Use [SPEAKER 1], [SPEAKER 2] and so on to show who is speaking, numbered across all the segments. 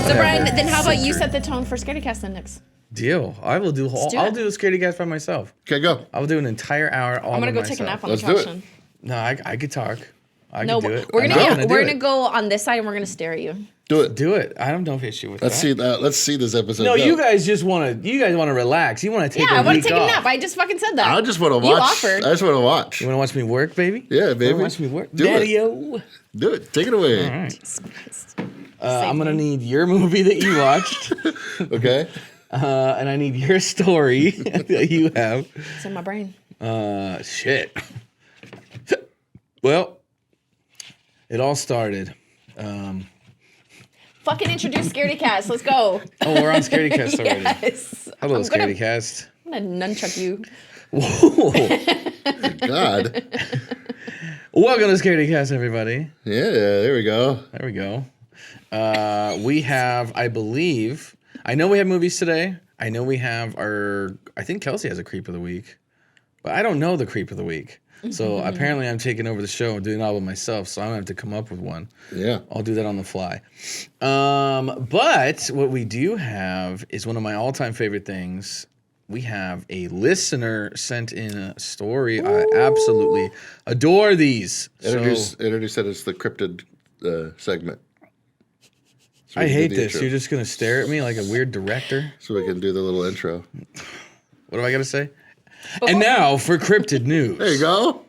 [SPEAKER 1] So Brian, then how about you set the tone for Scaredycast next?
[SPEAKER 2] Deal. I will do. I'll do a Scaredycast by myself.
[SPEAKER 3] Okay, go.
[SPEAKER 2] I'll do an entire hour all.
[SPEAKER 1] I'm gonna
[SPEAKER 2] by
[SPEAKER 1] go take a
[SPEAKER 2] myself.
[SPEAKER 1] nap on
[SPEAKER 3] Let's
[SPEAKER 1] the
[SPEAKER 3] do
[SPEAKER 1] couch.
[SPEAKER 3] it.
[SPEAKER 2] No, I could talk. I
[SPEAKER 1] No,
[SPEAKER 2] could do it.
[SPEAKER 1] we're
[SPEAKER 2] I'm
[SPEAKER 1] gonna
[SPEAKER 2] not
[SPEAKER 1] we're
[SPEAKER 2] do
[SPEAKER 1] gonna
[SPEAKER 2] it.
[SPEAKER 1] go on this side and we're gonna stare at you.
[SPEAKER 3] Do it.
[SPEAKER 2] Do it. I don't have issue with
[SPEAKER 3] Let's
[SPEAKER 2] that.
[SPEAKER 3] see. Let's see this episode.
[SPEAKER 2] No,
[SPEAKER 3] go.
[SPEAKER 2] you guys just want to. You guys want to relax. You want to take.
[SPEAKER 1] Yeah, I
[SPEAKER 2] want to
[SPEAKER 1] take a nap. I just fucking said that.
[SPEAKER 3] I just want to watch.
[SPEAKER 1] You offered.
[SPEAKER 3] I just want to watch.
[SPEAKER 2] You want to watch me work, baby?
[SPEAKER 3] Yeah, baby.
[SPEAKER 2] You want to watch me work,
[SPEAKER 3] Do it.
[SPEAKER 2] Daddy-o?
[SPEAKER 3] Do it. Take it away.
[SPEAKER 2] All right.
[SPEAKER 1] Jesus Christ.
[SPEAKER 2] I'm gonna need your movie that you watched,
[SPEAKER 3] Okay.
[SPEAKER 2] and I need your story that you have.
[SPEAKER 1] It's in my brain.
[SPEAKER 2] Shit. Well, it all started.
[SPEAKER 1] Fucking introduce Scaredycast. Let's go.
[SPEAKER 2] Oh, we're on Scaredycast already.
[SPEAKER 1] Yes.
[SPEAKER 2] Hello,
[SPEAKER 1] I'm gonna-
[SPEAKER 2] Scaredycast.
[SPEAKER 1] I'm gonna nunchuck you.
[SPEAKER 2] Whoa.
[SPEAKER 3] God.
[SPEAKER 2] Welcome to Scaredycast, everybody.
[SPEAKER 3] Yeah. There we go.
[SPEAKER 2] There we go. We have, I believe, I know we have movies today. I know we have I think Kelsey has a creep of the week, but I don't know the creep of the week. So apparently I'm taking over the show and doing it all by myself, so I'm gonna have to come up with one.
[SPEAKER 3] Yeah.
[SPEAKER 2] I'll do that on the fly. But what we do have is one of my all-time favorite things. We have a listener sent in a story. Ooh. I absolutely adore these.
[SPEAKER 3] Introduce it as the cryptid segment. So
[SPEAKER 2] I
[SPEAKER 3] we can
[SPEAKER 2] hate
[SPEAKER 3] do the
[SPEAKER 2] this.
[SPEAKER 3] intro.
[SPEAKER 2] You're just gonna stare at me like a weird director.
[SPEAKER 3] So we can do the little intro.
[SPEAKER 2] What do I gotta say? And now for cryptid news.
[SPEAKER 3] There you go.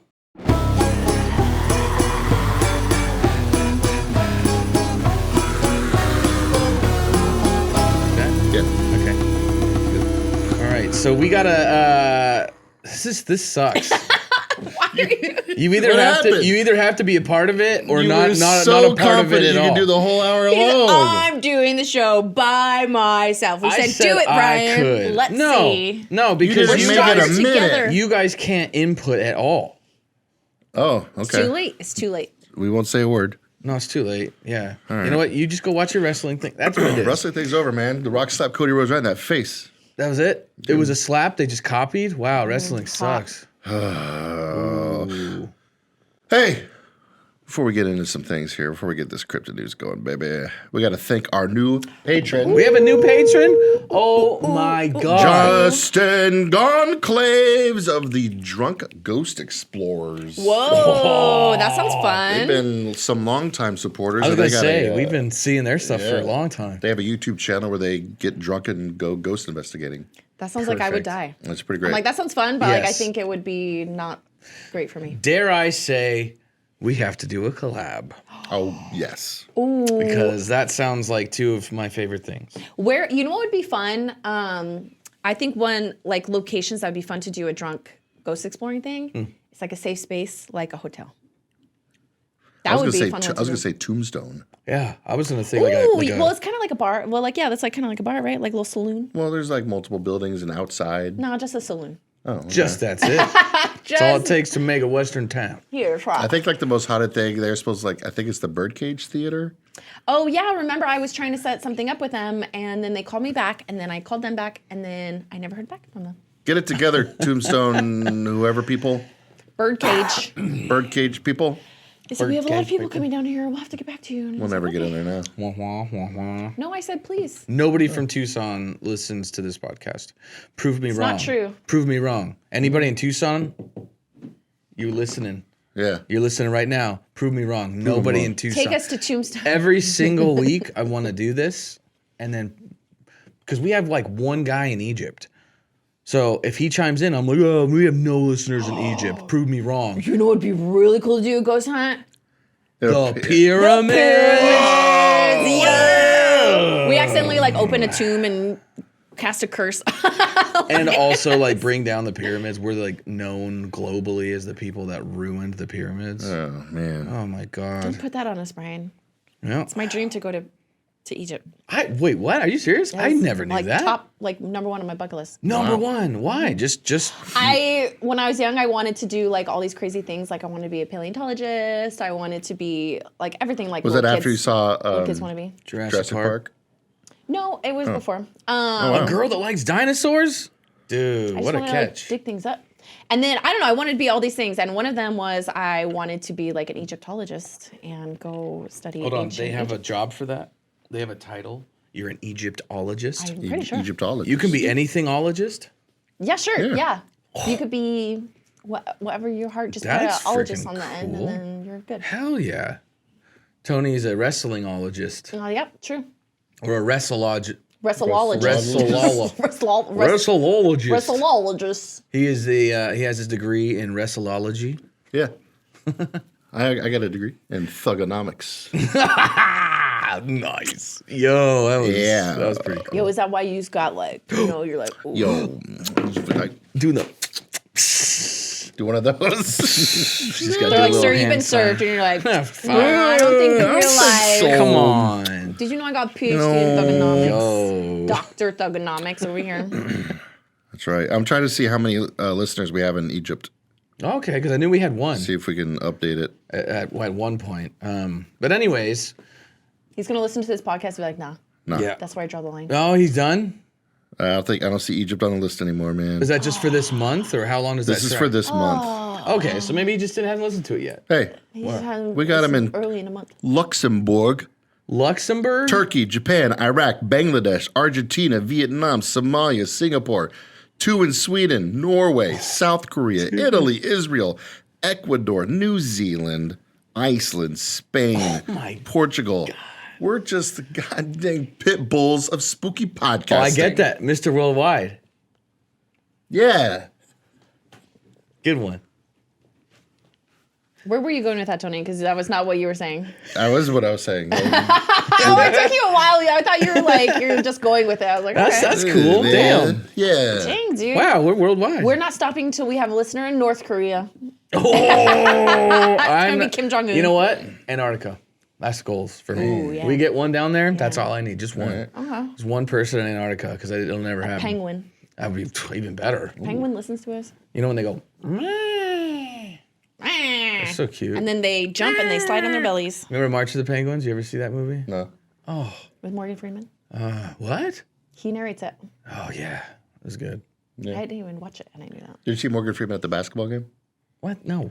[SPEAKER 3] Yeah.
[SPEAKER 2] Okay. All right. So we gotta. This sucks.
[SPEAKER 1] Why are you?
[SPEAKER 2] You either have to be a part of it or
[SPEAKER 3] You
[SPEAKER 2] not
[SPEAKER 3] were
[SPEAKER 2] not
[SPEAKER 3] so
[SPEAKER 2] a part of it
[SPEAKER 3] confident
[SPEAKER 2] at
[SPEAKER 3] you
[SPEAKER 2] all.
[SPEAKER 3] can do the whole hour
[SPEAKER 1] He's,
[SPEAKER 3] alone.
[SPEAKER 1] I'm doing the show by myself. We said, do it, Brian.
[SPEAKER 2] I could.
[SPEAKER 1] Let's see.
[SPEAKER 2] No, because
[SPEAKER 3] didn't
[SPEAKER 2] you
[SPEAKER 3] make
[SPEAKER 2] guys,
[SPEAKER 3] it a minute.
[SPEAKER 1] together.
[SPEAKER 2] you guys can't input at all.
[SPEAKER 3] Oh,
[SPEAKER 1] It's
[SPEAKER 3] okay.
[SPEAKER 1] too late. It's too late.
[SPEAKER 3] We won't say a word.
[SPEAKER 2] No, it's too late. Yeah.
[SPEAKER 3] All right.
[SPEAKER 2] You know what? You just go watch your wrestling thing. That's what it is.
[SPEAKER 3] Wrestling thing's over, man. The Rock slapped Cody Rhodes right in that face.
[SPEAKER 2] That was it? It was a slap they just copied? Wow, wrestling sucks.
[SPEAKER 3] Oh. Hey, before we get into some things here, before we get this cryptid news going, baby, we got to thank our new patron.
[SPEAKER 2] We have a new patron? Oh my God.
[SPEAKER 3] Justin Gonclaves of the Drunk Ghost Explorers.
[SPEAKER 1] Whoa, that sounds
[SPEAKER 3] They've
[SPEAKER 1] fun.
[SPEAKER 3] been some longtime supporters.
[SPEAKER 2] I was
[SPEAKER 3] and
[SPEAKER 2] going
[SPEAKER 3] they
[SPEAKER 2] to
[SPEAKER 3] got
[SPEAKER 2] say,
[SPEAKER 3] a,
[SPEAKER 2] we've been seeing their stuff for a
[SPEAKER 3] yeah.
[SPEAKER 2] long time.
[SPEAKER 3] They have a YouTube channel where they get drunk and go ghost investigating.
[SPEAKER 1] That sounds like I would
[SPEAKER 2] Perfect.
[SPEAKER 1] die.
[SPEAKER 3] That's pretty great.
[SPEAKER 1] I'm like, that sounds fun, but like I
[SPEAKER 2] Yes.
[SPEAKER 1] think it would be not great for me.
[SPEAKER 2] Dare I say, we have to do a collab.
[SPEAKER 3] Oh, yes.
[SPEAKER 2] Because that sounds like two of my favorite things.
[SPEAKER 1] Where you know what would be fun? I think one like locations that would be fun to do a drunk ghost exploring thing. It's like a safe space, like a hotel. That would be a fun one.
[SPEAKER 3] I was going to say Tombstone.
[SPEAKER 2] Yeah, I was going to say
[SPEAKER 1] Ooh,
[SPEAKER 2] like a
[SPEAKER 1] well, it's kind of like a bar. Well, like yeah, that's like kind of like a bar, right? Like a little saloon.
[SPEAKER 3] Well, there's like multiple buildings and outside.
[SPEAKER 1] No, just a saloon.
[SPEAKER 3] Oh, okay.
[SPEAKER 2] just that's it. That's all it takes to make a Western town.
[SPEAKER 1] Here, try.
[SPEAKER 3] I think like the most haunted thing they're supposed to like. I think it's the Birdcage Theater.
[SPEAKER 1] Oh yeah, remember I was trying to set something up with them, and then they called me back, and then I called them back, and then I never heard back from them.
[SPEAKER 3] Get it together, Tombstone, whoever people,
[SPEAKER 1] Birdcage.
[SPEAKER 3] Birdcage people.
[SPEAKER 1] They said we have a lot of
[SPEAKER 2] Birdcage
[SPEAKER 1] people
[SPEAKER 2] people.
[SPEAKER 1] coming down here. We'll have to get back to you. And I
[SPEAKER 3] We'll
[SPEAKER 1] was
[SPEAKER 3] never
[SPEAKER 1] like,
[SPEAKER 3] get
[SPEAKER 1] okay.
[SPEAKER 3] in there now.
[SPEAKER 2] Wah, wah, wah, wah.
[SPEAKER 1] No, I said please.
[SPEAKER 2] Nobody from Tucson listens to this podcast. Prove me wrong.
[SPEAKER 1] not true.
[SPEAKER 2] Prove me wrong. Anybody in Tucson? You listening?
[SPEAKER 3] Yeah.
[SPEAKER 2] You're listening right now. Prove me wrong. Nobody in Tucson.
[SPEAKER 1] Take us to Tombstone.
[SPEAKER 2] Every single week, I want to do this, and then because we have like one guy in Egypt. So if he chimes in, I'm like, oh, we have no listeners in Egypt. Prove me wrong.
[SPEAKER 1] You know what would be really cool to do a ghost hunt?
[SPEAKER 2] The pyramids.
[SPEAKER 1] Yeah. We accidentally like open a tomb and cast a curse.
[SPEAKER 2] And also like bring down the pyramids. We're like known globally as the people that ruined the pyramids.
[SPEAKER 3] Oh man.
[SPEAKER 2] Oh my God.
[SPEAKER 1] Don't put that on us, Brian.
[SPEAKER 2] Yeah.
[SPEAKER 1] It's my dream to go to Egypt.
[SPEAKER 2] Wait, what? Are you serious? I never knew
[SPEAKER 1] like
[SPEAKER 2] that.
[SPEAKER 1] Top like number one on my bucket list.
[SPEAKER 2] Number one. Why? Just
[SPEAKER 1] When I was young, I wanted to do like all these crazy things. Like I wanted to be a paleontologist. I wanted to be like everything. Like
[SPEAKER 3] Was that
[SPEAKER 1] little
[SPEAKER 3] after you
[SPEAKER 1] kids-
[SPEAKER 3] saw
[SPEAKER 1] little kids want to be?
[SPEAKER 2] Jurassic Park.
[SPEAKER 1] No, it was before.
[SPEAKER 2] A girl that likes dinosaurs? Dude,
[SPEAKER 1] I just
[SPEAKER 2] what a
[SPEAKER 1] wanted
[SPEAKER 2] catch.
[SPEAKER 1] to like, dig things up. And then I don't know. I wanted to be all these things, and one of them was I wanted to be like an Egyptologist and go study.
[SPEAKER 2] Hold on,
[SPEAKER 1] ancient
[SPEAKER 2] they have a
[SPEAKER 1] Egypt.
[SPEAKER 2] job for that? They have a title? You're an Egyptologist.
[SPEAKER 1] I'm pretty sure.
[SPEAKER 3] Egyptologist.
[SPEAKER 2] You can be anything-ologist?
[SPEAKER 1] Yeah, sure.
[SPEAKER 3] Yeah.
[SPEAKER 1] Yeah. You could be whatever your heart just put
[SPEAKER 2] That's
[SPEAKER 1] an ologist
[SPEAKER 2] freaking
[SPEAKER 1] on the end,
[SPEAKER 2] cool.
[SPEAKER 1] and then you're good.
[SPEAKER 2] Hell yeah. Tony's a wrestlingologist.
[SPEAKER 1] Yep, true.
[SPEAKER 2] Or a wrestleologist.
[SPEAKER 1] Wrestleologist.
[SPEAKER 2] Wrestleologist.
[SPEAKER 1] Wrestleologist.
[SPEAKER 2] He is he has his degree in wrestleology.
[SPEAKER 3] Yeah. I got a degree in thugonomics.
[SPEAKER 2] Nice. Yo, that was pretty cool.
[SPEAKER 1] Yo, is that why you got like, you're like, ooh.
[SPEAKER 3] Yo, like,
[SPEAKER 2] Do the
[SPEAKER 3] do one of those.
[SPEAKER 2] She's got
[SPEAKER 1] They're like,
[SPEAKER 2] the
[SPEAKER 1] sir,
[SPEAKER 2] little
[SPEAKER 1] you've been
[SPEAKER 2] hand
[SPEAKER 1] served,
[SPEAKER 2] sign.
[SPEAKER 1] and you're like,
[SPEAKER 2] Fine.
[SPEAKER 1] I don't think you realize.
[SPEAKER 2] Come on.
[SPEAKER 1] Did you know I got PhD in thugonomics?
[SPEAKER 2] Yo.
[SPEAKER 1] Dr. Thugonomics over here.
[SPEAKER 3] That's right. I'm trying to see how many listeners we have in Egypt.
[SPEAKER 2] Okay, because I knew we had one
[SPEAKER 3] See if we can update it.
[SPEAKER 2] at one point. But anyways,
[SPEAKER 1] He's going to listen to this podcast and be like, nah,
[SPEAKER 3] No.
[SPEAKER 2] yeah.
[SPEAKER 1] that's where I draw the line.
[SPEAKER 2] Oh, he's done?
[SPEAKER 3] I don't see Egypt on the list anymore, man.
[SPEAKER 2] Is that just for this month, or how long does
[SPEAKER 3] This
[SPEAKER 2] that
[SPEAKER 3] is
[SPEAKER 2] track?
[SPEAKER 3] for this month.
[SPEAKER 2] Okay, so maybe he just hasn't listened to it yet.
[SPEAKER 3] Hey, we got him in
[SPEAKER 1] early in a month.
[SPEAKER 3] Luxembourg,
[SPEAKER 2] Luxembourg?
[SPEAKER 3] Turkey, Japan, Iraq, Bangladesh, Argentina, Vietnam, Somalia, Singapore, 2 in Sweden, Norway, South Korea, Italy, Israel, Ecuador, New Zealand, Iceland, Spain, Portugal. We're just the goddamn pit bulls of spooky podcasting.
[SPEAKER 2] Oh, I get that. Mr. Worldwide.
[SPEAKER 3] Yeah.
[SPEAKER 2] Good one.
[SPEAKER 1] Where were you going with that, Tony? Because that was not what you were saying.
[SPEAKER 3] That was what I was saying.
[SPEAKER 1] Oh, it took you a while. I thought you were like, you're just going with it. I was like, okay.
[SPEAKER 2] That's cool. Damn.
[SPEAKER 3] Yeah.
[SPEAKER 1] Dang, dude.
[SPEAKER 2] Wow, we're worldwide.
[SPEAKER 1] We're not stopping until we have a listener in North Korea.
[SPEAKER 2] I'm
[SPEAKER 1] be Kim Jong-un.
[SPEAKER 2] You know what? Antarctica. That's goals for me.
[SPEAKER 1] Ooh, yeah.
[SPEAKER 2] We get one down there. That's all I need. Just one.
[SPEAKER 1] Okay.
[SPEAKER 2] Just one person in Antarctica because it'll never happen.
[SPEAKER 1] Penguin.
[SPEAKER 2] That would be even better.
[SPEAKER 1] Penguin listens to us.
[SPEAKER 2] You know when they go, they're so cute.
[SPEAKER 1] And then they jump and they slide on their bellies.
[SPEAKER 2] Remember March of the Penguins? You ever see that movie?
[SPEAKER 3] No.
[SPEAKER 1] With Morgan Freeman.
[SPEAKER 2] What?
[SPEAKER 1] He narrates it.
[SPEAKER 2] Oh yeah, it was good.
[SPEAKER 1] I didn't even watch it, and I knew that.
[SPEAKER 3] Did you see Morgan Freeman at the basketball game?
[SPEAKER 2] What? No.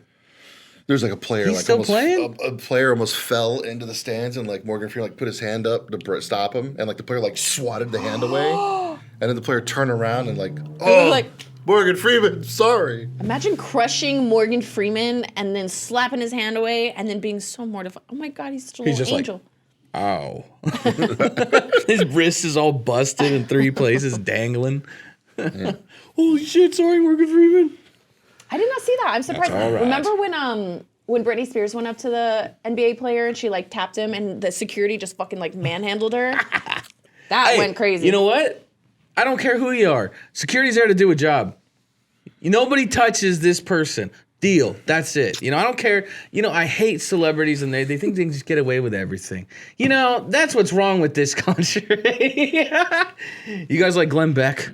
[SPEAKER 3] There's like a player,
[SPEAKER 2] He's
[SPEAKER 3] like
[SPEAKER 2] still
[SPEAKER 3] almost,
[SPEAKER 2] playing?
[SPEAKER 3] A player almost fell into the stands, and like Morgan Freeman like put his hand up to stop him, and like the player like swatted the hand away, and then the player turned around and like, oh,
[SPEAKER 1] like-
[SPEAKER 3] Morgan Freeman, sorry.
[SPEAKER 1] Imagine crushing Morgan Freeman and then slapping his hand away and then being so mortified. Oh my God, he's such a
[SPEAKER 2] He's
[SPEAKER 1] little
[SPEAKER 2] just like-
[SPEAKER 1] angel.
[SPEAKER 2] Ow. His wrist is all busted in 3 places, dangling. Holy shit! Sorry, Morgan Freeman.
[SPEAKER 1] I did not see that. I'm surprised.
[SPEAKER 2] all right.
[SPEAKER 1] Remember when Britney Spears went up to the NBA player and she like tapped him and the security just fucking like manhandled her? That
[SPEAKER 2] Hey,
[SPEAKER 1] went crazy.
[SPEAKER 2] You know what? I don't care who you are. Security's there to do a job. Nobody touches this person. Deal. That's it. I don't care. I hate celebrities and they think they can just get away with everything. That's what's wrong with this country. You guys like Glenn Beck?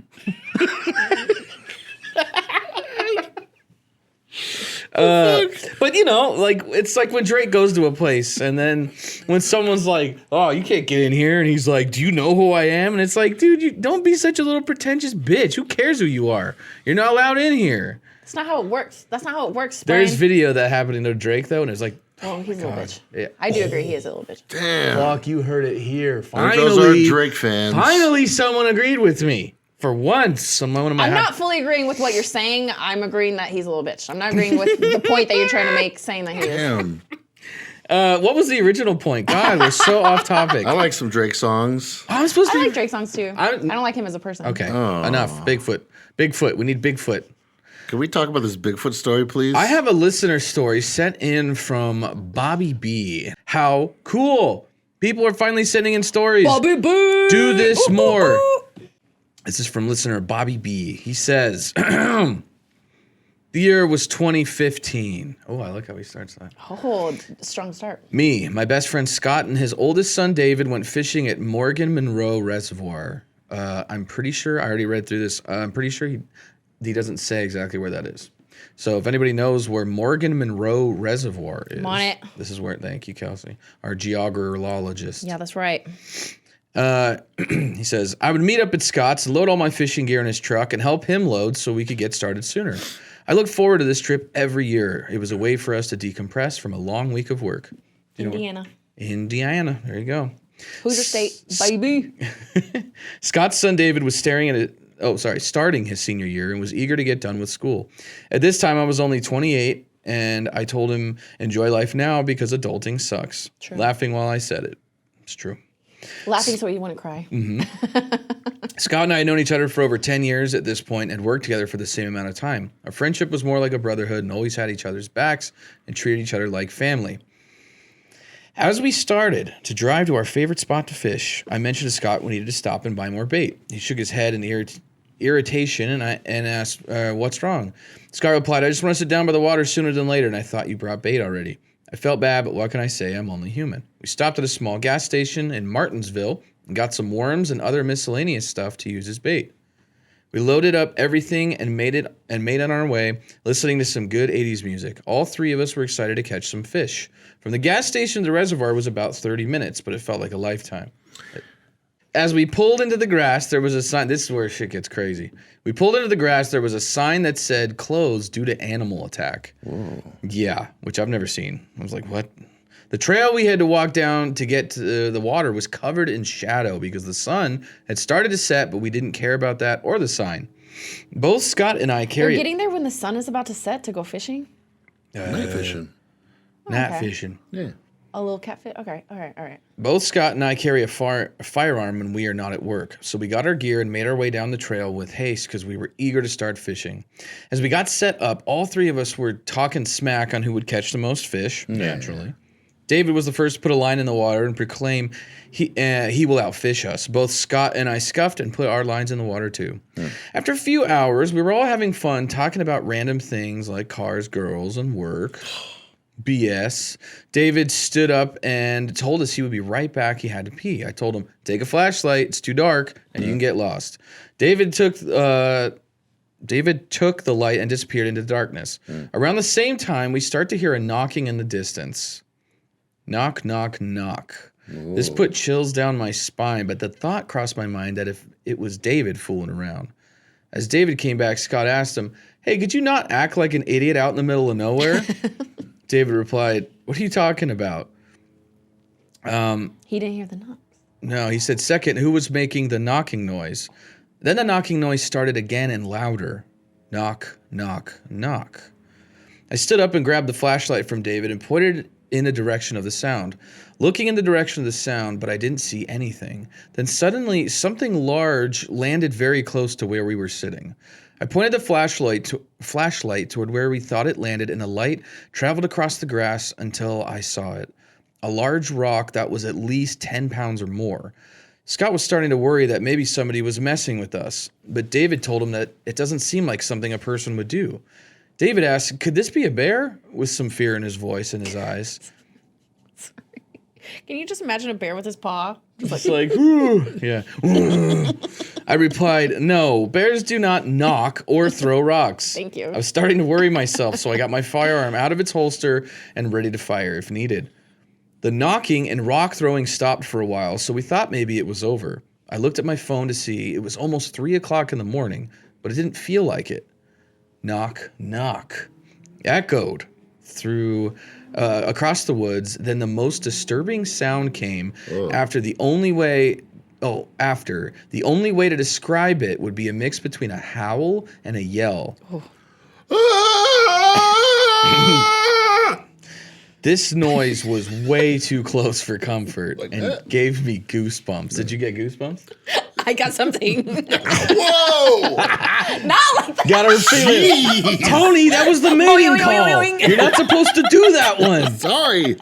[SPEAKER 2] But it's like when Drake goes to a place and then when someone's like, oh, you can't get in here, and he's like, do you know who I am? And it's like, dude, you don't be such a little pretentious bitch. Who cares who you are? You're not allowed in here.
[SPEAKER 1] That's not how it works. That's not how it works,
[SPEAKER 2] There's
[SPEAKER 1] Brian.
[SPEAKER 2] video that happened to Drake though, and it's like,
[SPEAKER 1] Oh, he's a little bitch.
[SPEAKER 2] yeah.
[SPEAKER 1] I do agree, he is a little bitch.
[SPEAKER 3] Damn.
[SPEAKER 2] fuck, you heard it here.
[SPEAKER 3] There
[SPEAKER 2] Finally,
[SPEAKER 3] goes our Drake fans.
[SPEAKER 2] finally someone agreed with me. For once, I'm
[SPEAKER 1] not fully agreeing with what you're saying. I'm agreeing that he's a little bitch. I'm not agreeing with the point that you're trying to make, saying that he is.
[SPEAKER 3] Damn.
[SPEAKER 2] What was the original point? God, we're so off topic.
[SPEAKER 3] I like some Drake songs.
[SPEAKER 2] I was supposed to.
[SPEAKER 1] I like Drake songs too. I don't like him as a person.
[SPEAKER 2] Okay, enough. Bigfoot. Bigfoot. We need Bigfoot.
[SPEAKER 3] Can we talk about this Bigfoot story, please?
[SPEAKER 2] I have a listener story sent in from Bobby B. How cool. People are finally sending in stories.
[SPEAKER 1] Bobby B.
[SPEAKER 2] Do this more. This is from listener Bobby B. He says, the year was 2015. Oh, I like how he starts that.
[SPEAKER 1] Oh, strong start.
[SPEAKER 2] Me, my best friend Scott, and his oldest son David went fishing at Morgan-Monroe Reservoir. I'm pretty sure, I already read through this. I'm pretty sure he doesn't say exactly where that is. So if anybody knows where Morgan-Monroe Reservoir is.
[SPEAKER 1] I'm on it.
[SPEAKER 2] This is where, thank you, Kelsey, our geographologist.
[SPEAKER 1] Yeah, that's right.
[SPEAKER 2] He says, I would meet up at Scott's, load all my fishing gear in his truck, and help him load so we could get started sooner. I look forward to this trip every year. It was a way for us to decompress from a long week of work.
[SPEAKER 1] Indiana.
[SPEAKER 2] Indiana. There you go.
[SPEAKER 1] Hoosier State, baby.
[SPEAKER 2] Scott's son David was starting his senior year and was eager to get done with school. At this time, I was only 28, and I told him, enjoy life now because adulting sucks.
[SPEAKER 1] True.
[SPEAKER 2] Laughing while I said it. It's true.
[SPEAKER 1] Laughing so you wouldn't cry.
[SPEAKER 2] Scott and I had known each other for over 10 years at this point and had worked together for the same amount of time. Our friendship was more like a brotherhood and always had each other's backs and treated each other like family. As we started to drive to our favorite spot to fish, I mentioned to Scott we needed to stop and buy more bait. He shook his head in irritation and asked, what's wrong? Scott replied, I just want to sit down by the water sooner than later, and I thought you brought bait already. I felt bad, but what can I say? I'm only human. We stopped at a small gas station in Martinsville and got some worms and other miscellaneous stuff to use as bait. We loaded up everything and made it on our way, listening to some good 80s music. All three of us were excited to catch some fish. From the gas station to the reservoir was about 30 minutes, but it felt like a lifetime. As we pulled into the grass, there was a sign. This is where shit gets crazy. We pulled into the grass. There was a sign that said closed due to animal attack. Whoa. Yeah, which I've never seen. I was like, what? The trail we had to walk down to get to the water was covered in shadow because the sun had started to set, but we didn't care about that or the sign. Both Scott and I carry...
[SPEAKER 1] You're getting there when the sun is about to set to go fishing?
[SPEAKER 3] Night fishing.
[SPEAKER 2] Gnat fishing.
[SPEAKER 3] Yeah.
[SPEAKER 1] A little catfish? Okay, all right.
[SPEAKER 2] Both Scott and I carry a firearm when we are not at work, so we got our gear and made our way down the trail with haste because we were eager to start fishing. As we got set up, all three of us were talking smack on who would catch the most fish, naturally. David was the first to put a line in the water and proclaim he will outfish us. Both Scott and I scuffed and put our lines in the water too. After a few hours, we were all having fun talking about random things like cars, girls, and work. BS. David stood up and told us he would be right back. He had to pee. I told him, take a flashlight. It's too dark and you can get lost. David took the light and disappeared into the darkness. Around the same time, we start to hear a knocking in the distance. Knock, knock, knock. Whoa. This put chills down my spine, but the thought crossed my mind that if it was David fooling around. As David came back, Scott asked him, hey, could you not act like an idiot out in the middle of nowhere? David replied, what are you talking about?
[SPEAKER 1] He didn't hear the knocks.
[SPEAKER 2] No, he said, second, who was making the knocking noise? Then the knocking noise started again and louder. Knock, knock, knock. I stood up and grabbed the flashlight from David and pointed in the direction of the sound. Looking in the direction of the sound, but I didn't see anything. Then suddenly, something large landed very close to where we were sitting. I pointed the flashlight toward where we thought it landed, and the light traveled across the grass until I saw it. A large rock that was at least 10 pounds or more. Scott was starting to worry that maybe somebody was messing with us, but David told him that it doesn't seem like something a person would do. David asked, could this be a bear? With some fear in his voice and his eyes.
[SPEAKER 1] Sorry. Can you just imagine a bear with his paw?
[SPEAKER 2] It's like, whoo. Yeah. I replied, no, bears do not knock or throw rocks.
[SPEAKER 1] Thank you.
[SPEAKER 2] I was starting to worry myself, so I got my firearm out of its holster and ready to fire if needed. The knocking and rock throwing stopped for a while, so we thought maybe it was over. I looked at my phone to see it was almost 3 o'clock in the morning, but it didn't feel like it. Knock, knock. Echoed through across the woods. Then the most disturbing sound came after the only way to describe it would be a mix between a howl and a yell. This noise was way too close for comfort gave me goosebumps. Did you get goosebumps?
[SPEAKER 1] I got something.
[SPEAKER 3] Whoa!
[SPEAKER 1] Not like that.
[SPEAKER 2] Got her feeling. Tony, that was the mating call. You're not supposed to do that one.
[SPEAKER 3] Sorry.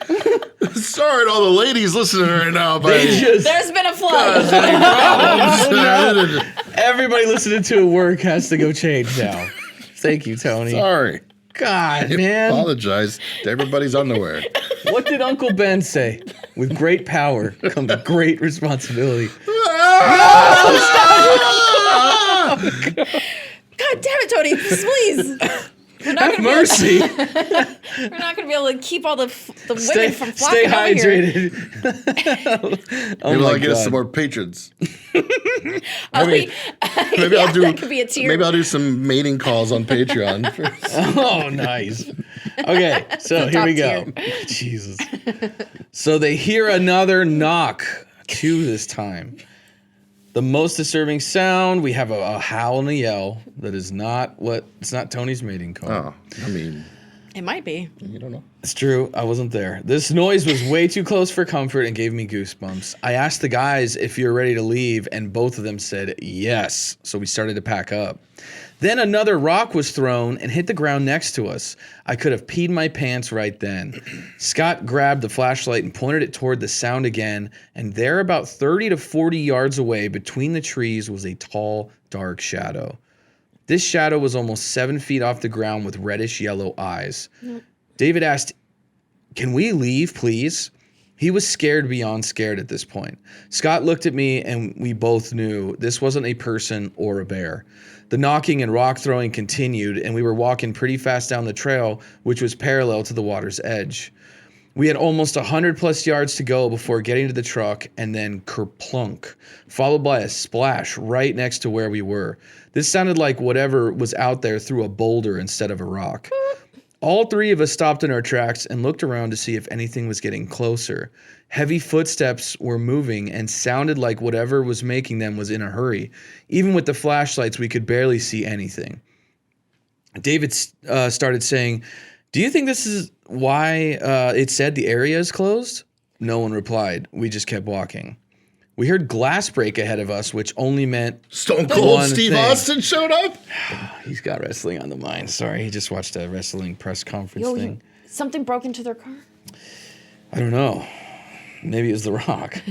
[SPEAKER 3] Sorry to all the ladies listening right now. But
[SPEAKER 1] there's been a flood.
[SPEAKER 2] No. Everybody listening to it work has to go change now. Thank you, Tony.
[SPEAKER 3] Sorry.
[SPEAKER 2] God, man.
[SPEAKER 3] Apologize to everybody's underwear.
[SPEAKER 2] What did Uncle Ben say? With great power comes great responsibility.
[SPEAKER 1] God damn it, Tony. Please.
[SPEAKER 2] Have mercy.
[SPEAKER 1] We're not going to be able to keep all the women from flocking
[SPEAKER 2] stay hydrated.
[SPEAKER 3] Maybe I'll get us some more patrons. Maybe I'll do.
[SPEAKER 1] That could be a tier.
[SPEAKER 3] Maybe I'll do some mating calls on Patreon.
[SPEAKER 2] Oh, nice. Okay, so here we go. Jesus. So they hear another knock. to this time. The most disturbing sound, we have a howl and a yell that is it's not Tony's mating call.
[SPEAKER 3] Oh, I mean,
[SPEAKER 1] It might be.
[SPEAKER 3] you don't know.
[SPEAKER 2] It's true. I wasn't there. This noise was way too close for comfort and gave me goosebumps. I asked the guys if you're ready to leave, and both of them said yes. So we started to pack up. Then another rock was thrown and hit the ground next to us. I could have peed my pants right then. Scott grabbed the flashlight and pointed it toward the sound again, and there about 30 to 40 yards away between the trees was a tall, dark shadow. This shadow was almost 7 feet off the ground with reddish yellow eyes. Nope. David asked, "Can we leave, please?" He was scared beyond scared at this point. Scott looked at me and we both knew this wasn't a person or a bear. The knocking and rock throwing continued and we were walking pretty fast down the trail, which was parallel to the water's edge. We had almost 100 plus yards to go before getting to the truck and then kerplunk, followed by a splash right next to where we were. This sounded like whatever was out there threw a boulder instead of a rock. All three of us stopped in our tracks and looked around to see if anything was getting closer. Heavy footsteps were moving and sounded like whatever was making them was in a hurry. Even with the flashlights, we could barely see anything. David started saying, "Do you think this is why it said the area is closed?" No one replied. We just kept walking. We heard glass break ahead of us, which only meant
[SPEAKER 3] Stone Cold
[SPEAKER 2] one
[SPEAKER 3] Steve
[SPEAKER 2] thing.
[SPEAKER 3] Austin showed up?
[SPEAKER 2] He's got wrestling on the mind. Sorry, he just watched a wrestling press conference thing.
[SPEAKER 1] Something broke into their car?
[SPEAKER 2] I don't know. Maybe it was The Rock.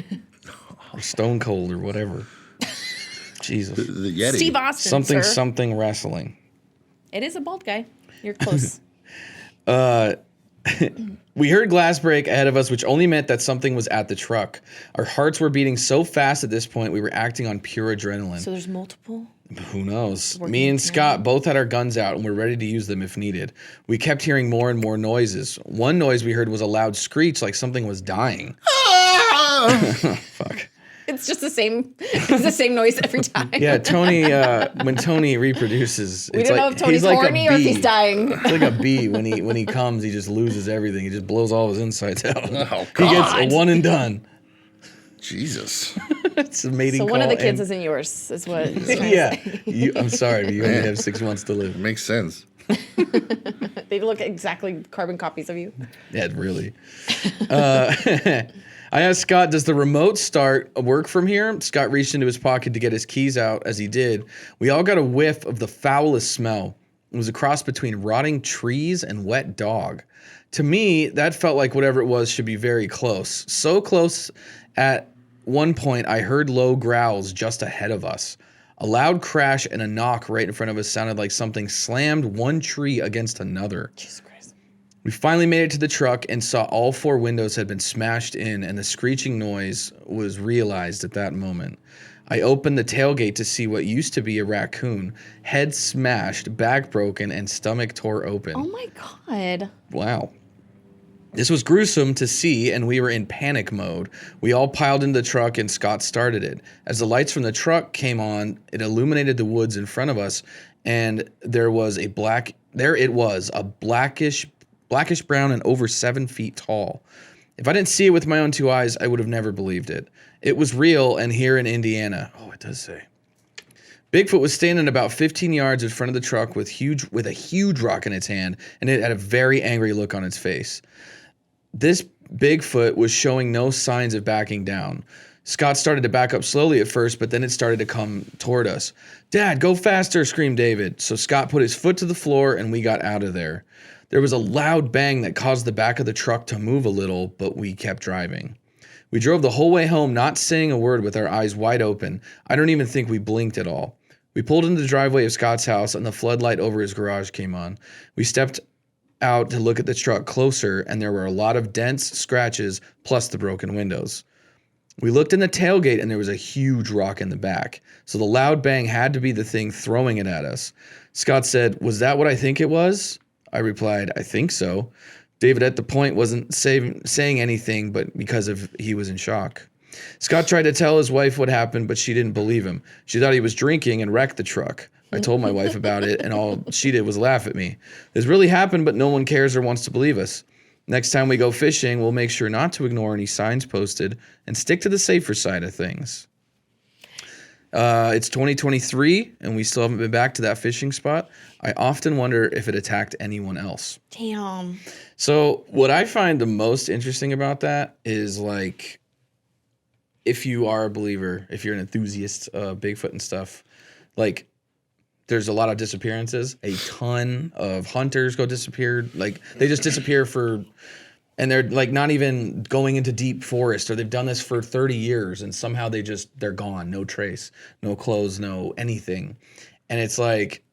[SPEAKER 2] Or Stone Cold or whatever. Jesus.
[SPEAKER 3] The Yeti.
[SPEAKER 1] Steve Austin,
[SPEAKER 2] Something wrestling.
[SPEAKER 1] It is a bald guy. You're close.
[SPEAKER 2] We heard glass break ahead of us, which only meant that something was at the truck. Our hearts were beating so fast at this point, we were acting on pure adrenaline.
[SPEAKER 1] So there's multiple?
[SPEAKER 2] Who knows? Me and Scott both had our guns out and were ready to use them if needed. We kept hearing more and more noises. One noise we heard was a loud screech like something was dying. Fuck.
[SPEAKER 1] It's just the same. It's the same noise every time.
[SPEAKER 2] Yeah, Tony. When Tony reproduces,
[SPEAKER 1] We
[SPEAKER 2] it's
[SPEAKER 1] don't
[SPEAKER 2] like,
[SPEAKER 1] know if Tony's
[SPEAKER 2] he's like
[SPEAKER 1] horny or if he's dying.
[SPEAKER 2] It's like a bee. When he comes, he just loses everything. He just blows all his insides out.
[SPEAKER 3] Oh,
[SPEAKER 2] He gets
[SPEAKER 3] God.
[SPEAKER 2] a one and done.
[SPEAKER 3] Jesus.
[SPEAKER 2] It's a mating
[SPEAKER 1] So
[SPEAKER 2] call.
[SPEAKER 1] one of the kids
[SPEAKER 2] and-
[SPEAKER 1] isn't yours, is what it's trying to
[SPEAKER 2] Yeah.
[SPEAKER 1] say.
[SPEAKER 2] I'm sorry, but you only have 6 months to live.
[SPEAKER 3] Makes sense.
[SPEAKER 1] They look exactly carbon copies of you.
[SPEAKER 2] Yeah, really. I asked Scott, "Does the remote start work from here?" Scott reached into his pocket to get his keys out. As he did, we all got a whiff of the foulest smell. It was a cross between rotting trees and wet dog. To me, that felt like whatever it was should be very close. So close at one point I heard low growls just ahead of us. A loud crash and a knock right in front of us sounded like something slammed one tree against another.
[SPEAKER 1] Jesus Christ.
[SPEAKER 2] We finally made it to the truck and saw all 4 windows had been smashed in, and the screeching noise was realized at that moment. I opened the tailgate to see what used to be a raccoon, head smashed, back broken, and stomach tore open.
[SPEAKER 1] Oh my God.
[SPEAKER 2] Wow. This was gruesome to see, and we were in panic mode. We all piled into the truck, and Scott started it. As the lights from the truck came on, it illuminated the woods in front of us, and there it was, a blackish brown and over 7 feet tall. If I didn't see it with my own 2 eyes, I would have never believed it. It was real and here in Indiana. Oh, it does say. Bigfoot was standing about 15 yards in front of the truck with a huge rock in its hand, and it had a very angry look on its face. This Bigfoot was showing no signs of backing down. Scott started to back up slowly at first, but then it started to come toward us. "Dad, go faster," screamed David. So Scott put his foot to the floor and we got out of there. There was a loud bang that caused the back of the truck to move a little, but we kept driving. We drove the whole way home, not saying a word with our eyes wide open. I don't even think we blinked at all. We pulled into the driveway of Scott's house and the floodlight over his garage came on. We stepped out to look at the truck closer, and there were a lot of dents, scratches, plus the broken windows. We looked in the tailgate and there was a huge rock in the back. So the loud bang had to be the thing throwing it at us. Scott said, "Was that what I think it was?" I replied, "I think so." David at the point wasn't saying anything, but because he was in shock. Scott tried to tell his wife what happened, but she didn't believe him. She thought he was drinking and wrecked the truck. I told my wife about it, and all she did was laugh at me. This really happened, but no one cares or wants to believe us. Next time we go fishing, we'll make sure not to ignore any signs posted and stick to the safer side of things. It's 2023, and we still haven't been back to that fishing spot. I often wonder if it attacked anyone else.
[SPEAKER 1] Damn.
[SPEAKER 2] So what I find the most interesting about that is, like, if you are a believer, if you're an enthusiast of Bigfoot and stuff, like, there's a lot of disappearances. A ton of hunters go disappeared. Like, they just disappear and they're like not even going into deep forest, or they've done this for 30 years and somehow they're gone. No trace, no clothes, no anything. And it's like,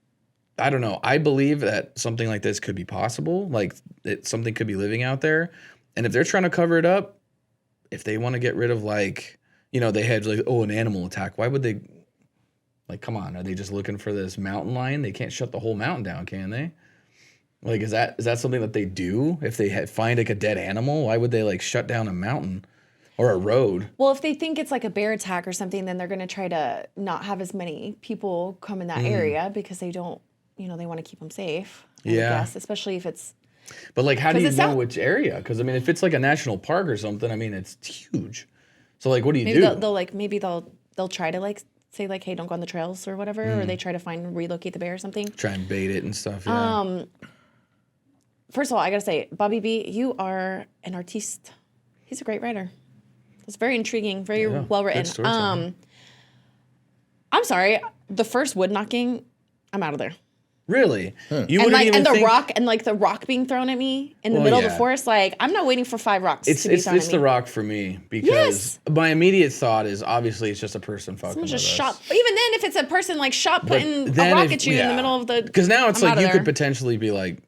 [SPEAKER 2] I don't know. I believe that something like this could be possible. Like, something could be living out there. And if they're trying to cover it up, if they want to get rid of, like, you know, they had like, an animal attack. Why would they? Like, come on, are they just looking for this mountain lion? They can't shut the whole mountain down, can they? Like, is that something that they do? If they find, like, a dead animal, why would they, like, shut down a mountain or a road?
[SPEAKER 1] Well, if they think it's like a bear attack or something, then they're going to try to not have as many people come in that area because they don't, you know, they want to keep them safe. I guess, especially if it's.
[SPEAKER 2] But, like, how do you know which area? Because, I mean, if it's like a national park or something, I mean, it's huge. So, like, what do you do?
[SPEAKER 1] Maybe they'll try to, like, say, like, hey, don't go on the trails or whatever, or they try to relocate the bear or something.
[SPEAKER 2] Try and bait it and stuff. Yeah.
[SPEAKER 1] First of all, I gotta say, Bobby B, you are an artiste. He's a great writer. It's very intriguing, very well written. I'm sorry, the first wood knocking, I'm out of there.
[SPEAKER 2] Really? You
[SPEAKER 1] and
[SPEAKER 2] wouldn't
[SPEAKER 1] like,
[SPEAKER 2] even
[SPEAKER 1] and the
[SPEAKER 2] think...
[SPEAKER 1] rock, and like the rock being thrown at me in the middle of the forest. Like, I'm not waiting for 5 rocks to be thrown at me.
[SPEAKER 2] It's the rock for me, because my immediate thought is, obviously it's just a person fucking with us.
[SPEAKER 1] Shot. Even then, if it's a person like putting a rock at you in the middle of the,
[SPEAKER 2] because now it's like you could potentially be like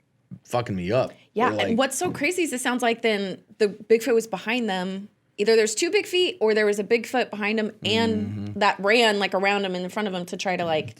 [SPEAKER 2] fucking me up.
[SPEAKER 1] Yeah,
[SPEAKER 2] like,
[SPEAKER 1] and what's so crazy is it sounds like then the Bigfoot was behind them. Either there's 2 big feet, or there was a Bigfoot behind them, and that ran like around them and in front of them to try to like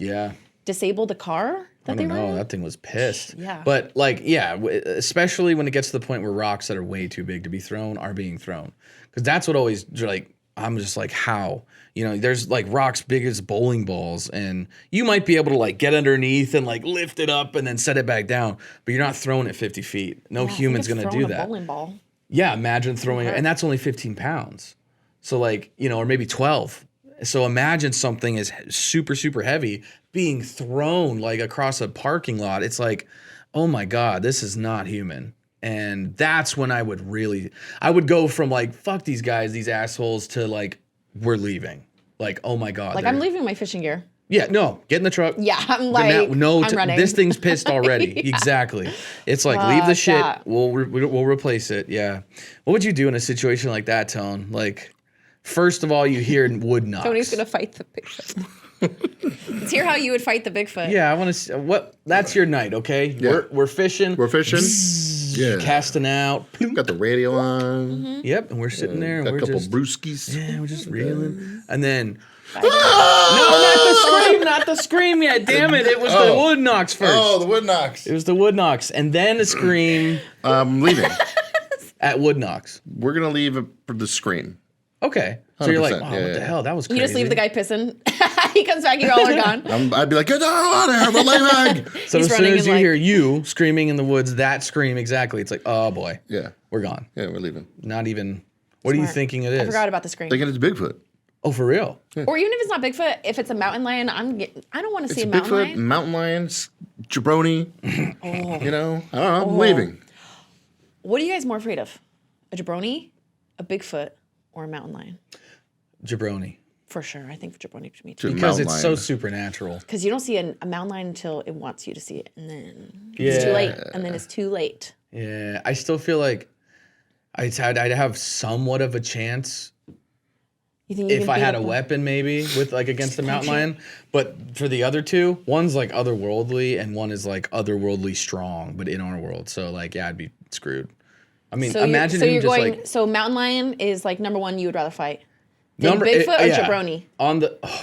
[SPEAKER 1] disable the car.
[SPEAKER 2] I don't know. That thing was pissed.
[SPEAKER 1] Yeah.
[SPEAKER 2] But like, especially when it gets to the point where rocks that are way too big to be thrown are being thrown. Because that's what always, like, I'm just like, how? You know, there's like rocks big as bowling balls, and you might be able to like get underneath and like lift it up and then set it back down, but you're not throwing it 50 feet. No human's going to do that.
[SPEAKER 1] Bowling ball.
[SPEAKER 2] Yeah, imagine throwing it, and that's only 15 pounds. So like, you know, or maybe 12. So imagine something is super, super heavy being thrown like across a parking lot. It's like, oh my God, this is not human. And that's when I would go from like, fuck these guys, these assholes, to like, we're leaving. Like, oh my God.
[SPEAKER 1] Like, I'm leaving my fishing gear.
[SPEAKER 2] Yeah, no, get in the truck.
[SPEAKER 1] Yeah, I'm like, I'm running.
[SPEAKER 2] This thing's pissed already. Exactly. It's like, leave the shit. We'll replace it. Yeah. What would you do in a situation like that, Tone? Like, first of all, you hear wood knocks.
[SPEAKER 1] Tony's gonna fight the Bigfoot. Let's hear how you would fight the Bigfoot.
[SPEAKER 2] Yeah, I want to see that's your night, okay?
[SPEAKER 3] Yeah.
[SPEAKER 2] We're fishing.
[SPEAKER 3] We're fishing. Yeah.
[SPEAKER 2] Casting out.
[SPEAKER 3] Got the radio on.
[SPEAKER 2] Yep, and we're sitting there.
[SPEAKER 3] Got
[SPEAKER 2] and
[SPEAKER 3] a couple
[SPEAKER 2] just,
[SPEAKER 3] brewskis.
[SPEAKER 2] Yeah, we're just reeling. And then, no, not the scream yet. Damn it! It was the wood knocks first.
[SPEAKER 3] Oh, the wood knocks.
[SPEAKER 2] It was the wood knocks, and then the scream.
[SPEAKER 3] I'm leaving.
[SPEAKER 2] At wood knocks.
[SPEAKER 3] We're gonna leave it for the screen.
[SPEAKER 2] Okay. So you're like, what the hell? That was crazy.
[SPEAKER 1] You just leave the guy pissing. He comes back, you all are gone.
[SPEAKER 3] I'd be like, get the hell out of here, we're leaving.
[SPEAKER 2] So as soon as you hear you screaming in the woods, that scream exactly, it's like, oh boy.
[SPEAKER 3] Yeah.
[SPEAKER 2] We're gone.
[SPEAKER 3] Yeah, we're leaving.
[SPEAKER 2] Not even, what are you thinking it is?
[SPEAKER 1] I forgot about the scream.
[SPEAKER 3] Thinking it's Bigfoot.
[SPEAKER 2] Oh, for real?
[SPEAKER 1] Yeah. Or even if it's not Bigfoot, if it's a mountain lion, I don't want to see a mountain
[SPEAKER 3] Bigfoot,
[SPEAKER 1] lion.
[SPEAKER 3] mountain lions, jabroni. You know, I don't know, I'm leaving.
[SPEAKER 1] What are you guys more afraid of? A jabroni, a Bigfoot, or a mountain lion?
[SPEAKER 2] Jabroni.
[SPEAKER 1] For sure. I think jabroni to me too.
[SPEAKER 2] Because it's so supernatural.
[SPEAKER 1] Because you don't see a mountain lion until it wants you to see it. And then it's too late. And then it's too late.
[SPEAKER 2] Yeah. I still feel like I'd have somewhat of a chance
[SPEAKER 1] You think
[SPEAKER 2] if I had a weapon, maybe, with like against the mountain lion. But for the other two, one's like otherworldly and one is like otherworldly strong, but in our world. So like, yeah, I'd be screwed. I mean, imagine him just like...
[SPEAKER 1] So mountain lion is like number 1 you would rather fight. Then Bigfoot or jabroni?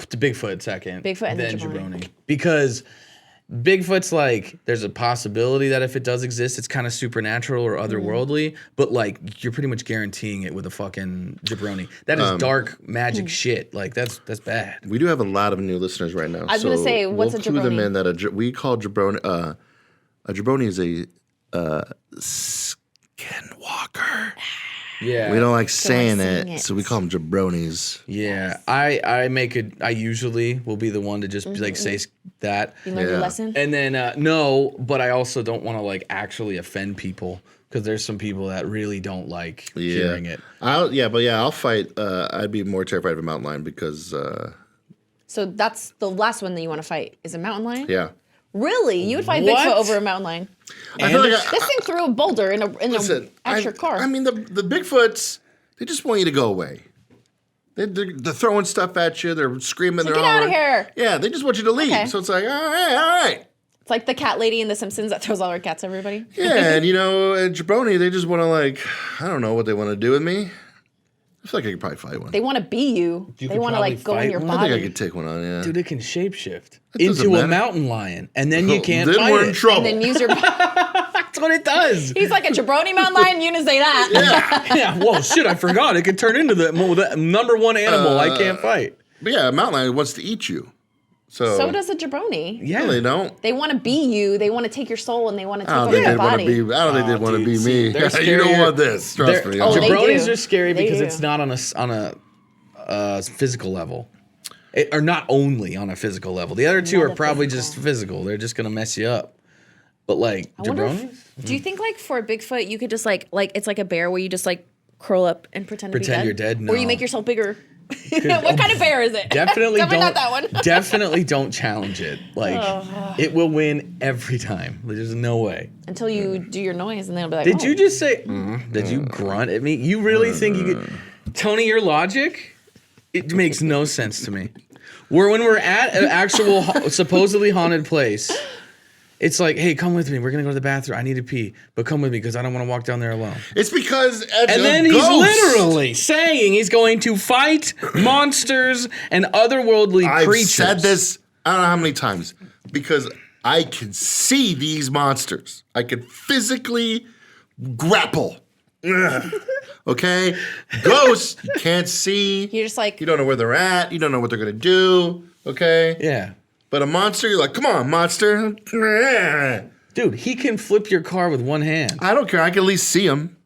[SPEAKER 2] The Bigfoot second.
[SPEAKER 1] Bigfoot and
[SPEAKER 2] then
[SPEAKER 1] jabroni.
[SPEAKER 2] Because Bigfoot's like, there's a possibility that if it does exist, it's kind of supernatural or otherworldly, but like you're pretty much guaranteeing it with a fucking jabroni. That is dark magic shit. Like that's bad.
[SPEAKER 3] We do have a lot of new listeners right now.
[SPEAKER 1] I was going to say, what's a jabroni?
[SPEAKER 3] We'll clue them in that we call jabroni. A jabroni is a Ken Walker.
[SPEAKER 2] Yeah.
[SPEAKER 3] We don't like saying
[SPEAKER 1] saying
[SPEAKER 3] it,
[SPEAKER 1] it.
[SPEAKER 3] so we call them jabronis.
[SPEAKER 2] Yeah. I usually will be the one to just like say that.
[SPEAKER 1] You learned your
[SPEAKER 3] Yeah.
[SPEAKER 1] lesson?
[SPEAKER 2] And then no, but I also don't want to like actually offend people because there's some people that really don't like hearing it.
[SPEAKER 3] I'll fight. I'd be more terrified of a mountain lion because
[SPEAKER 1] So that's the last one that you want to fight is a mountain lion?
[SPEAKER 3] yeah.
[SPEAKER 1] Really? You would fight
[SPEAKER 2] What?
[SPEAKER 1] Bigfoot over a mountain lion?
[SPEAKER 3] I feel like
[SPEAKER 1] This thing threw a boulder in
[SPEAKER 3] listen,
[SPEAKER 1] at your car.
[SPEAKER 3] I mean the Bigfoots, they just want you to go away. They're throwing stuff at you. They're screaming. They're
[SPEAKER 1] get
[SPEAKER 3] all
[SPEAKER 1] outta here.
[SPEAKER 3] Yeah, they just want you to leave.
[SPEAKER 1] Okay.
[SPEAKER 3] So it's like, all right.
[SPEAKER 1] It's like the cat lady in The Simpsons that throws all her cats at everybody.
[SPEAKER 3] Yeah, and at Jabroni, they just want to I don't know what they want to do with me. I feel like I could probably fight one.
[SPEAKER 1] They want to be you.
[SPEAKER 2] You
[SPEAKER 1] They
[SPEAKER 2] could
[SPEAKER 1] want to
[SPEAKER 2] probably
[SPEAKER 1] go in
[SPEAKER 2] fight
[SPEAKER 1] your
[SPEAKER 2] one.
[SPEAKER 3] I think I
[SPEAKER 1] body.
[SPEAKER 3] could take one on, yeah.
[SPEAKER 2] Dude, it can shapeshift
[SPEAKER 3] doesn't
[SPEAKER 2] into a
[SPEAKER 3] matter.
[SPEAKER 2] mountain lion, and then you can't
[SPEAKER 3] then
[SPEAKER 2] fight
[SPEAKER 3] we're in
[SPEAKER 2] it.
[SPEAKER 3] trouble.
[SPEAKER 1] And then use your.
[SPEAKER 2] That's what it does.
[SPEAKER 1] He's like a jabroni mountain lion. You didn't say that.
[SPEAKER 2] Yeah. Whoa, shit! I forgot. It could turn into the number one animal I can't fight.
[SPEAKER 3] But yeah, a mountain lion wants to eat you.
[SPEAKER 1] So does a jabroni.
[SPEAKER 2] Yeah,
[SPEAKER 3] No, they don't.
[SPEAKER 1] They want to be you. They want to take your soul and they want to take
[SPEAKER 3] I don't
[SPEAKER 1] over
[SPEAKER 3] think
[SPEAKER 1] your
[SPEAKER 3] they'd want
[SPEAKER 1] body.
[SPEAKER 3] to be. I don't think they'd want to
[SPEAKER 2] dude,
[SPEAKER 3] be
[SPEAKER 2] see,
[SPEAKER 3] me.
[SPEAKER 2] they're
[SPEAKER 3] You don't
[SPEAKER 2] scarier.
[SPEAKER 3] want this. Trust me.
[SPEAKER 1] Oh, they
[SPEAKER 2] Jabronis
[SPEAKER 1] do.
[SPEAKER 2] are scary
[SPEAKER 1] They
[SPEAKER 2] because
[SPEAKER 1] do.
[SPEAKER 2] it's not on a physical level, or not only on a physical level. The other two are probably just physical. They're just gonna mess you up. But like
[SPEAKER 1] I wonder
[SPEAKER 2] jabronis,
[SPEAKER 1] do you think like for a Bigfoot you could just like it's like a bear where you just like curl up and pretend to be dead?
[SPEAKER 2] you're dead?
[SPEAKER 1] Or you
[SPEAKER 2] No.
[SPEAKER 1] make yourself bigger? What kind of bear is it?
[SPEAKER 2] definitely
[SPEAKER 1] Definitely
[SPEAKER 2] don't.
[SPEAKER 1] not that one.
[SPEAKER 2] Definitely don't challenge it. Like it will win every time. There's no way.
[SPEAKER 1] Until you do your noise and they'll be like,
[SPEAKER 2] Did
[SPEAKER 1] oh.
[SPEAKER 2] you just say? Did you grunt at me? You really think you could? Tony, your logic, it makes no sense to me. When we're at an actual supposedly haunted place, it's like, hey, come with me. We're gonna go to the bathroom. I need to pee, but come with me because I don't want to walk down there alone.
[SPEAKER 3] It's because
[SPEAKER 2] And then he's literally saying he's going to fight monsters and otherworldly
[SPEAKER 3] I've
[SPEAKER 2] creatures.
[SPEAKER 3] said this I don't know how many times because I can see these monsters. I can physically grapple. Ugh. Okay? Ghosts, you can't see.
[SPEAKER 1] You're just like
[SPEAKER 3] You don't know where they're at. You don't know what they're going to do. Okay?
[SPEAKER 2] Yeah.
[SPEAKER 3] But a monster, you're like, come on, monster.
[SPEAKER 2] Dude, he can flip your car with one hand.
[SPEAKER 3] I don't care. I can at least see him.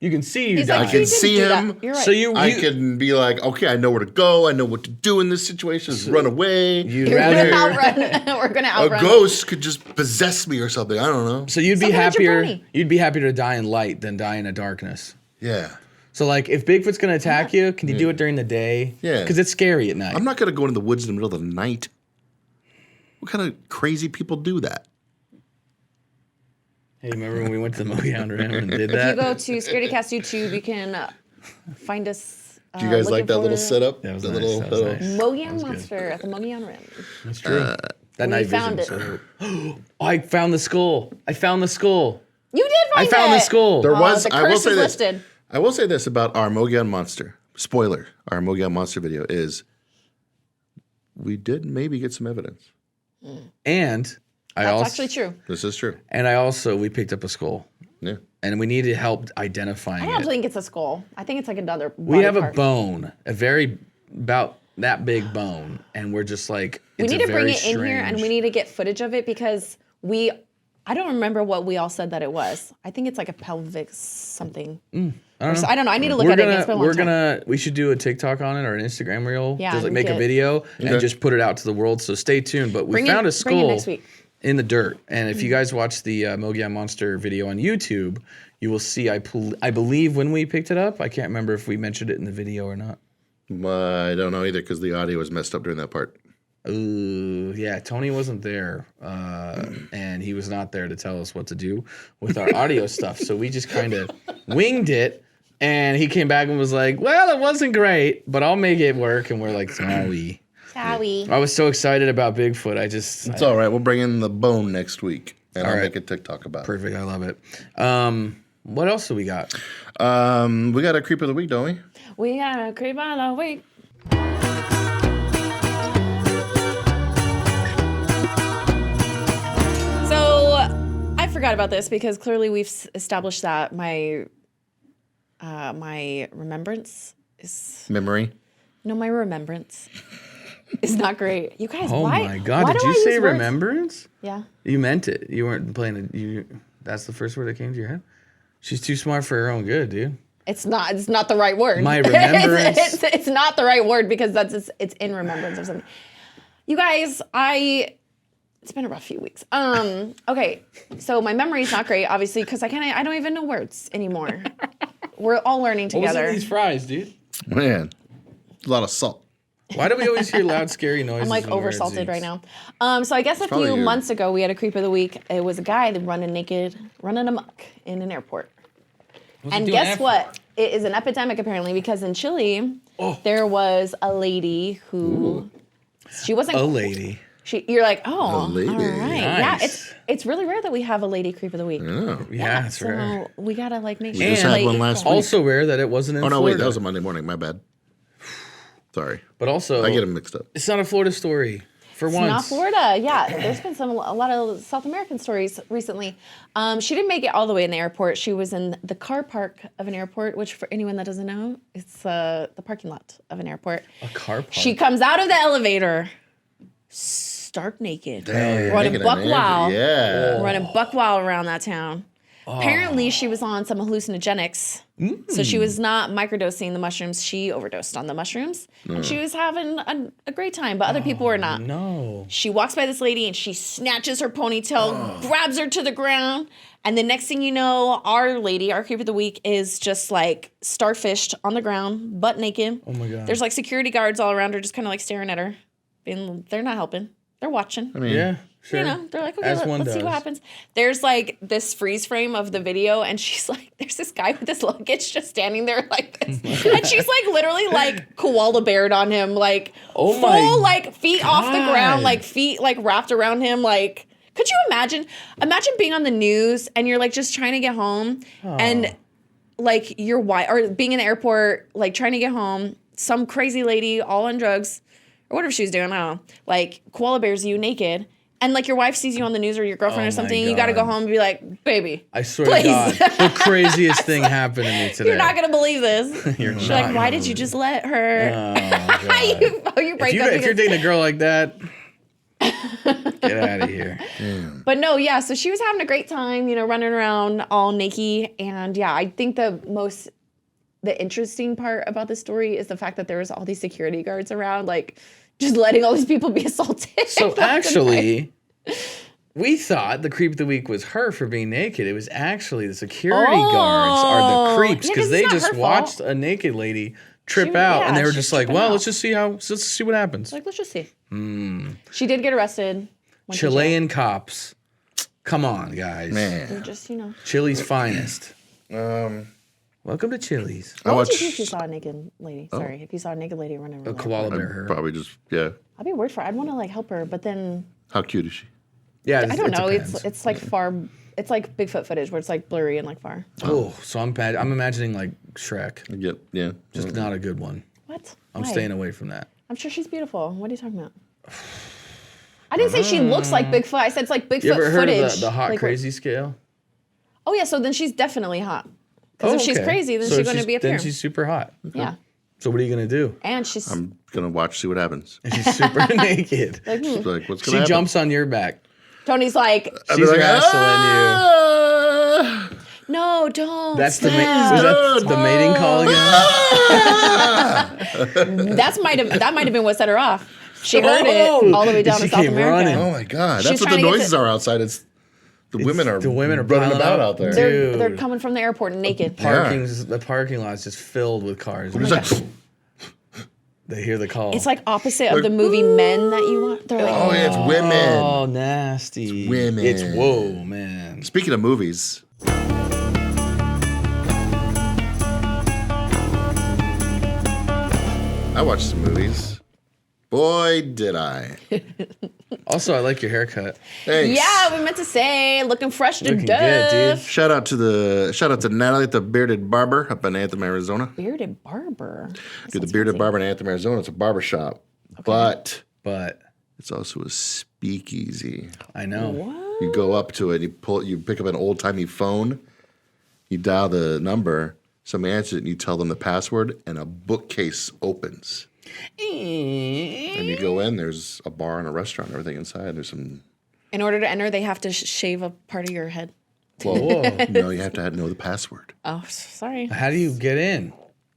[SPEAKER 2] You can see you
[SPEAKER 1] he's
[SPEAKER 2] die.
[SPEAKER 1] like,
[SPEAKER 3] I can
[SPEAKER 1] "You didn't
[SPEAKER 3] see
[SPEAKER 1] do that."
[SPEAKER 3] him.
[SPEAKER 1] You're right.
[SPEAKER 2] So you
[SPEAKER 3] I can be like, okay, I know where to go. I know what to do in this situation. Just run away.
[SPEAKER 2] you'd
[SPEAKER 1] We're
[SPEAKER 2] rather
[SPEAKER 1] gonna outrun. We're gonna
[SPEAKER 3] A
[SPEAKER 1] outrun.
[SPEAKER 3] ghost could just possess me or something. I don't know.
[SPEAKER 2] So you'd be
[SPEAKER 1] So would
[SPEAKER 2] happier.
[SPEAKER 1] jabroni.
[SPEAKER 2] You'd be happier to die in light than die in a darkness.
[SPEAKER 3] Yeah.
[SPEAKER 2] So like, if Bigfoot's gonna attack you, can you do it during the day?
[SPEAKER 3] Yeah.
[SPEAKER 2] Because it's scary at night.
[SPEAKER 3] I'm not going to go into the woods in the middle of the night. What kind of crazy people do that?
[SPEAKER 2] Hey, remember when we went to the Mogan-Monroe and did
[SPEAKER 1] If
[SPEAKER 2] that?
[SPEAKER 1] you go to Scaredycast YouTube, you can find us.
[SPEAKER 3] Do you guys like that little setup?
[SPEAKER 2] That was
[SPEAKER 3] The
[SPEAKER 2] nice.
[SPEAKER 3] little,
[SPEAKER 2] That was
[SPEAKER 3] little-
[SPEAKER 2] nice.
[SPEAKER 1] Mogan Monster at the Mogan-Monroe.
[SPEAKER 2] That's true. That
[SPEAKER 1] we
[SPEAKER 2] night
[SPEAKER 1] found
[SPEAKER 2] vision. So, I found the skull. I found the skull.
[SPEAKER 1] You did find
[SPEAKER 2] I found
[SPEAKER 1] it.
[SPEAKER 2] the skull.
[SPEAKER 3] There was.
[SPEAKER 1] the
[SPEAKER 3] I will
[SPEAKER 1] curse
[SPEAKER 3] say
[SPEAKER 1] is
[SPEAKER 3] this.
[SPEAKER 1] lifted.
[SPEAKER 3] I will say this about our Mogan monster. Spoiler: our Mogan monster video is we did maybe get some evidence.
[SPEAKER 2] And
[SPEAKER 1] That's actually true.
[SPEAKER 3] This is true.
[SPEAKER 2] we picked up a skull.
[SPEAKER 3] Yeah.
[SPEAKER 2] And we needed help identifying
[SPEAKER 1] I don't
[SPEAKER 2] it.
[SPEAKER 1] think it's a skull. I think it's like another.
[SPEAKER 2] We
[SPEAKER 1] body
[SPEAKER 2] have a
[SPEAKER 1] part.
[SPEAKER 2] bone, about that big bone, and we're just like,
[SPEAKER 1] We
[SPEAKER 2] it's
[SPEAKER 1] need
[SPEAKER 2] a
[SPEAKER 1] to bring
[SPEAKER 2] very
[SPEAKER 1] it in here, and we
[SPEAKER 2] strange-
[SPEAKER 1] need to get footage of it because I don't remember what we all said that it was. I think it's like a pelvic something. I don't know. I need to look at it again. It's been a long time.
[SPEAKER 2] We should do a TikTok on it or an Instagram reel.
[SPEAKER 1] Yeah,
[SPEAKER 2] just like
[SPEAKER 1] we
[SPEAKER 2] make a
[SPEAKER 1] could.
[SPEAKER 2] video and
[SPEAKER 3] Okay.
[SPEAKER 2] just put it out to the world. So stay tuned. But we
[SPEAKER 1] Bring it-
[SPEAKER 2] found a
[SPEAKER 1] bring it
[SPEAKER 2] skull
[SPEAKER 1] next week.
[SPEAKER 2] in the dirt. And if you guys watch the Mogan Monster video on YouTube, you will see, I believe when we picked it up, I can't remember if we mentioned it in the video or not.
[SPEAKER 3] I don't know either because the audio was messed up during that part.
[SPEAKER 2] Ooh, yeah, Tony wasn't there, and he was not there to tell us what to do with our audio stuff. So we just kind of winged it, and he came back and was like, "Well, it wasn't great, but I'll make it work." And we're like, "Sorry."
[SPEAKER 1] Sorry.
[SPEAKER 2] I was so excited about Bigfoot.
[SPEAKER 3] It's all right. We'll bring in the bone next week, and I'll
[SPEAKER 2] right.
[SPEAKER 3] make a TikTok about it.
[SPEAKER 2] Perfect. I love it. What else do we got?
[SPEAKER 3] We got a creep of the week, don't we?
[SPEAKER 1] We got a creep on the week. So I forgot about this because clearly we've established that my remembrance is
[SPEAKER 3] Memory.
[SPEAKER 1] my remembrance is not great. You guys,
[SPEAKER 2] Oh
[SPEAKER 1] why?
[SPEAKER 2] my God!
[SPEAKER 1] why
[SPEAKER 2] Did
[SPEAKER 1] do
[SPEAKER 2] you
[SPEAKER 1] I
[SPEAKER 2] say
[SPEAKER 1] use words?
[SPEAKER 2] remembrance?
[SPEAKER 1] Yeah.
[SPEAKER 2] You meant it. You weren't playing it. That's the first word that came to your head. She's too smart for her own good, dude.
[SPEAKER 1] It's not the right word.
[SPEAKER 2] My remembrance.
[SPEAKER 1] it's not the right word because it's in remembrance of something. You guys, it's been a rough few weeks. Okay, so my memory's not great, obviously, because I don't even know words anymore. We're all learning together.
[SPEAKER 2] What was in these fries, dude?
[SPEAKER 3] Man, a lot of salt.
[SPEAKER 2] Why do we always hear loud, scary noises?
[SPEAKER 1] I'm like oversalted right now. So I guess a few months ago we had a creep of the week. It was a guy that running naked, running amok in an airport. And guess what? It is an epidemic apparently because in Chile there was a lady who she wasn't
[SPEAKER 2] a lady.
[SPEAKER 1] You're like, oh,
[SPEAKER 3] a lady.
[SPEAKER 1] all right,
[SPEAKER 2] Nice.
[SPEAKER 1] yeah. It's really rare that we have a lady creep of the week.
[SPEAKER 2] Yeah, that's
[SPEAKER 1] so
[SPEAKER 2] rare.
[SPEAKER 1] we gotta like make sure.
[SPEAKER 3] We just had one last week.
[SPEAKER 2] Also rare that it wasn't in
[SPEAKER 3] Oh no,
[SPEAKER 2] Florida.
[SPEAKER 3] wait, that was a Monday morning. My bad. Sorry,
[SPEAKER 2] But also,
[SPEAKER 3] I get them mixed up.
[SPEAKER 2] it's not a Florida story. For
[SPEAKER 1] It's
[SPEAKER 2] once.
[SPEAKER 1] not Florida. Yeah, there's been a lot of South American stories recently. She didn't make it all the way in the airport. She was in the car park of an airport, which for anyone that doesn't know, it's the parking lot of an airport.
[SPEAKER 2] A car park.
[SPEAKER 1] She comes out of the elevator, stark naked, running
[SPEAKER 3] Making
[SPEAKER 1] buck
[SPEAKER 3] an
[SPEAKER 1] wild,
[SPEAKER 3] entry. Yeah.
[SPEAKER 1] running buck wild around that town. Apparently, she was on some hallucinogenics. So she was not microdosing the mushrooms. She overdosed on the mushrooms. And she was having a great time, but other people were not.
[SPEAKER 2] No.
[SPEAKER 1] She walks by this lady and she snatches her ponytail, grabs her to the ground. And the next thing you know, our creep of the week is just like starfished on the ground, butt naked.
[SPEAKER 2] Oh my God.
[SPEAKER 1] There's like security guards all around her, just kind of like staring at her. They're not helping. They're watching.
[SPEAKER 3] I mean,
[SPEAKER 2] Yeah, sure.
[SPEAKER 1] You know, they're like, okay,
[SPEAKER 2] As
[SPEAKER 1] let's see what happens. There's like this freeze frame of the video, and she's like, there's this guy with this luggage just standing there like this. And she's like literally like koala beared on him, like
[SPEAKER 2] Oh
[SPEAKER 1] full
[SPEAKER 2] my
[SPEAKER 1] like feet off the ground,
[SPEAKER 2] God.
[SPEAKER 1] like feet like wrapped around him. Like, could you imagine? Imagine being on the news and you're like just trying to get home and like your wife, or being in the airport, like trying to get home, some crazy lady all on drugs, or whatever she was doing, I don't know, like koala bears you naked, and like your wife sees you on the news or your girlfriend
[SPEAKER 2] Oh
[SPEAKER 1] or something,
[SPEAKER 2] my
[SPEAKER 1] you gotta go
[SPEAKER 2] God.
[SPEAKER 1] home and be like, baby,
[SPEAKER 2] I swear
[SPEAKER 1] please.
[SPEAKER 2] to God, the craziest thing happened to me today.
[SPEAKER 1] You're not gonna believe this.
[SPEAKER 2] You're
[SPEAKER 1] She's
[SPEAKER 2] not
[SPEAKER 1] like, why
[SPEAKER 2] gonna
[SPEAKER 1] did you just let her?
[SPEAKER 2] Oh, God.
[SPEAKER 1] you break up
[SPEAKER 2] If you're
[SPEAKER 1] because-
[SPEAKER 2] dating a girl like that, get out of here.
[SPEAKER 1] But no, yeah, so she was having a great time, you know, running around all naked. And yeah, I think the interesting part about this story is the fact that there was all these security guards around, like just letting all these people be assaulted.
[SPEAKER 2] So actually, we thought the creep of the week was her for being naked. It was actually the security guards are the creeps
[SPEAKER 1] Yeah, 'cause
[SPEAKER 2] because
[SPEAKER 1] it's
[SPEAKER 2] they
[SPEAKER 1] not
[SPEAKER 2] just
[SPEAKER 1] her fault.
[SPEAKER 2] watched a naked lady trip
[SPEAKER 1] She-
[SPEAKER 2] out,
[SPEAKER 1] yeah,
[SPEAKER 2] and they were
[SPEAKER 1] she's
[SPEAKER 2] just like,
[SPEAKER 1] tripping
[SPEAKER 2] "Well,
[SPEAKER 1] out.
[SPEAKER 2] let's see what happens."
[SPEAKER 1] Like, let's just see. She did get arrested. Went to jail.
[SPEAKER 2] Chilean cops, come on, guys!
[SPEAKER 1] They're
[SPEAKER 3] man.
[SPEAKER 1] just, you know.
[SPEAKER 2] Chile's finest. Welcome to Chili's.
[SPEAKER 1] What would you do if you saw a naked lady? Sorry, if you saw a naked lady running around.
[SPEAKER 2] A koala bear. Her.
[SPEAKER 3] Probably just, yeah.
[SPEAKER 1] I'd be worried for her. I'd want to like help her, but then
[SPEAKER 3] How cute is she?
[SPEAKER 2] Yeah,
[SPEAKER 1] I don't know.
[SPEAKER 2] depends.
[SPEAKER 1] It's like far. It's like Bigfoot footage where it's like blurry and like far.
[SPEAKER 2] Oh, so I'm bad. I'm imagining like Shrek,
[SPEAKER 3] Yeah.
[SPEAKER 2] just not a good one.
[SPEAKER 1] What?
[SPEAKER 2] I'm
[SPEAKER 1] Why?
[SPEAKER 2] staying away from that.
[SPEAKER 1] I'm sure she's beautiful. What are you talking about? I didn't say she looks like Bigfoot. I said it's like Bigfoot
[SPEAKER 2] You ever heard
[SPEAKER 1] footage.
[SPEAKER 2] of the hot
[SPEAKER 1] Like,
[SPEAKER 2] crazy scale?
[SPEAKER 1] Oh yeah, so then she's definitely hot. Because if she's
[SPEAKER 2] okay.
[SPEAKER 1] crazy, then
[SPEAKER 2] So
[SPEAKER 1] she's going to be up
[SPEAKER 2] then
[SPEAKER 1] here.
[SPEAKER 2] she's super hot.
[SPEAKER 1] Yeah,
[SPEAKER 2] So what are you gonna do?
[SPEAKER 1] and she's
[SPEAKER 3] I'm going to watch, see what happens.
[SPEAKER 2] And she's super naked.
[SPEAKER 1] like,
[SPEAKER 3] She's like, what's
[SPEAKER 2] She
[SPEAKER 3] going to happen?
[SPEAKER 2] jumps on your back.
[SPEAKER 1] Tony's like,
[SPEAKER 3] I'd be
[SPEAKER 2] She's
[SPEAKER 3] like,
[SPEAKER 2] wrestling
[SPEAKER 3] "Ah!"
[SPEAKER 1] no, don't.
[SPEAKER 2] That's the
[SPEAKER 1] stop.
[SPEAKER 2] was that the mating call again?
[SPEAKER 1] That might have been what set her off. She heard it all the way down
[SPEAKER 2] She
[SPEAKER 1] to South
[SPEAKER 2] came
[SPEAKER 1] America.
[SPEAKER 2] running.
[SPEAKER 3] Oh my God.
[SPEAKER 1] She's
[SPEAKER 3] That's what
[SPEAKER 1] trying
[SPEAKER 3] the
[SPEAKER 1] to get
[SPEAKER 3] noises are outside. It's the women are running
[SPEAKER 2] piling
[SPEAKER 3] about
[SPEAKER 2] up.
[SPEAKER 3] out there.
[SPEAKER 2] Dude.
[SPEAKER 1] They're coming from the airport naked.
[SPEAKER 2] The parking lot's just filled with cars.
[SPEAKER 3] It's like,
[SPEAKER 2] They hear the call.
[SPEAKER 1] It's like opposite of the movie Men that you want. They're like,
[SPEAKER 3] oh, yeah, it's women.
[SPEAKER 2] Oh, nasty.
[SPEAKER 3] It's women.
[SPEAKER 2] It's whoa, man.
[SPEAKER 3] Speaking of movies, I watched some movies. Boy, did I.
[SPEAKER 2] Also, I like your haircut.
[SPEAKER 3] Thanks.
[SPEAKER 1] yeah, we meant to say, looking fresh to
[SPEAKER 2] Looking
[SPEAKER 1] death.
[SPEAKER 2] good, dude.
[SPEAKER 3] Shout out to Natalie, the bearded barber up in Anthem, Arizona.
[SPEAKER 1] Bearded barber.
[SPEAKER 3] Dude, the bearded barber in Anthem, Arizona. It's a barber shop, but
[SPEAKER 2] But
[SPEAKER 3] it's also a speakeasy.
[SPEAKER 2] I know.
[SPEAKER 1] What?
[SPEAKER 3] You go up to it, you pick up an old timey phone, you dial the number, somebody answers it, and you tell them the password, and a bookcase opens. And you go in, there's a bar and a restaurant and everything inside. There's some.
[SPEAKER 1] In order to enter, they have to shave a part of your head.
[SPEAKER 3] Whoa. No, you have to know the password.
[SPEAKER 1] Oh, sorry.
[SPEAKER 2] How do you get in?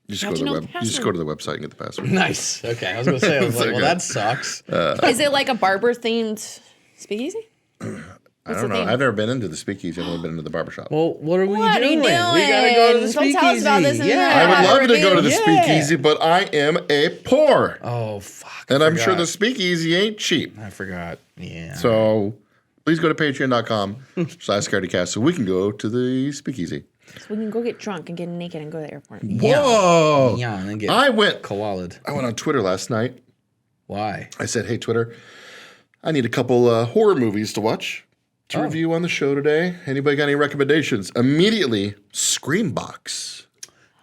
[SPEAKER 3] You just go to the website and get the password.
[SPEAKER 2] Nice. Okay, I was gonna say. I was like, well, that sucks.
[SPEAKER 1] Is it like a barber themed speakeasy?
[SPEAKER 3] I don't know. I've never been into the speakeasy. I've only been into the barbershop.
[SPEAKER 2] Well, what are we
[SPEAKER 1] What are
[SPEAKER 2] doing?
[SPEAKER 1] you
[SPEAKER 2] We gotta go to the
[SPEAKER 1] doing?
[SPEAKER 2] speakeasy.
[SPEAKER 1] Don't tell us about this in
[SPEAKER 3] I would love to go to the
[SPEAKER 2] Yeah.
[SPEAKER 3] speakeasy, but I am a poor.
[SPEAKER 2] Oh fuck!
[SPEAKER 3] And
[SPEAKER 2] I
[SPEAKER 3] I'm sure
[SPEAKER 2] forgot.
[SPEAKER 3] the speakeasy ain't cheap.
[SPEAKER 2] I forgot. Yeah.
[SPEAKER 3] So please go to patreon.com/Scaredycast so we can go to the speakeasy.
[SPEAKER 1] So we can go get drunk and get naked and go to the airport.
[SPEAKER 3] Whoa!
[SPEAKER 2] Yeah, and then get
[SPEAKER 3] I went
[SPEAKER 2] koala'd.
[SPEAKER 3] on Twitter last night.
[SPEAKER 2] Why?
[SPEAKER 3] I said, hey, Twitter, I need a couple horror movies to watch to review on the show today. Anybody got any recommendations? Immediately, Screambox.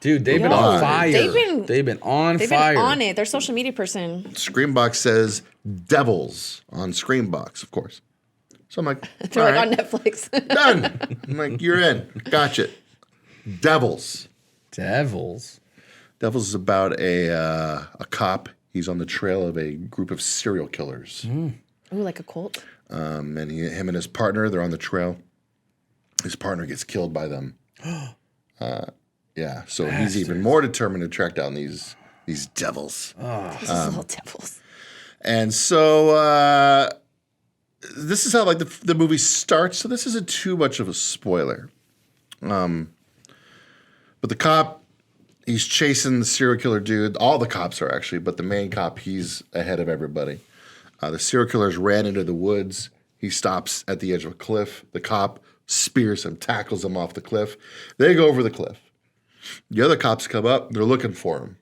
[SPEAKER 2] Dude, they've been on fire.
[SPEAKER 1] They've
[SPEAKER 2] been on
[SPEAKER 1] They've
[SPEAKER 2] fire.
[SPEAKER 1] been on it. Their social media person.
[SPEAKER 3] Screambox says Devils on Screambox, of course. So I'm like,
[SPEAKER 1] They're
[SPEAKER 3] all
[SPEAKER 1] like
[SPEAKER 3] right,
[SPEAKER 1] on Netflix.
[SPEAKER 3] done. I'm like, you're in. Gotcha. Devils.
[SPEAKER 2] Devils.
[SPEAKER 3] Devils is about a cop. He's on the trail of a group of serial killers.
[SPEAKER 1] Ooh, like a cult.
[SPEAKER 3] And him and his partner, they're on the trail. His partner gets killed by them. Yeah, so he's even more determined to track down these devils.
[SPEAKER 1] These little devils.
[SPEAKER 3] And so this is how like the movie starts. So this isn't too much of a spoiler. But the cop, he's chasing the serial killer dude. All the cops are actually, but the main cop, he's ahead of everybody. The serial killers ran into the woods. He stops at the edge of a cliff. The cop spears him, tackles him off the cliff. They go over the cliff. The other cops come up. They're looking for him.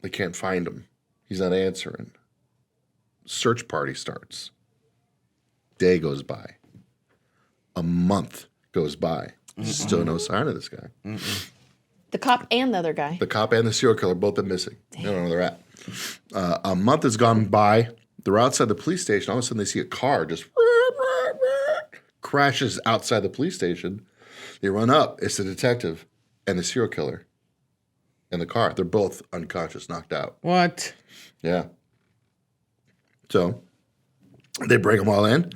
[SPEAKER 3] They can't find him. He's not answering. Search party starts. Day goes by. A month goes by. Still no sign of this guy.
[SPEAKER 1] The cop and the other guy.
[SPEAKER 3] The cop and the serial killer both been missing. They don't know where they're at. A month has gone by. They're outside the police station. All of a sudden, they see a car just crashes outside the police station. They run up. It's the detective and the serial killer in the car. They're both unconscious, knocked out.
[SPEAKER 2] What?
[SPEAKER 3] Yeah. So they bring them all in.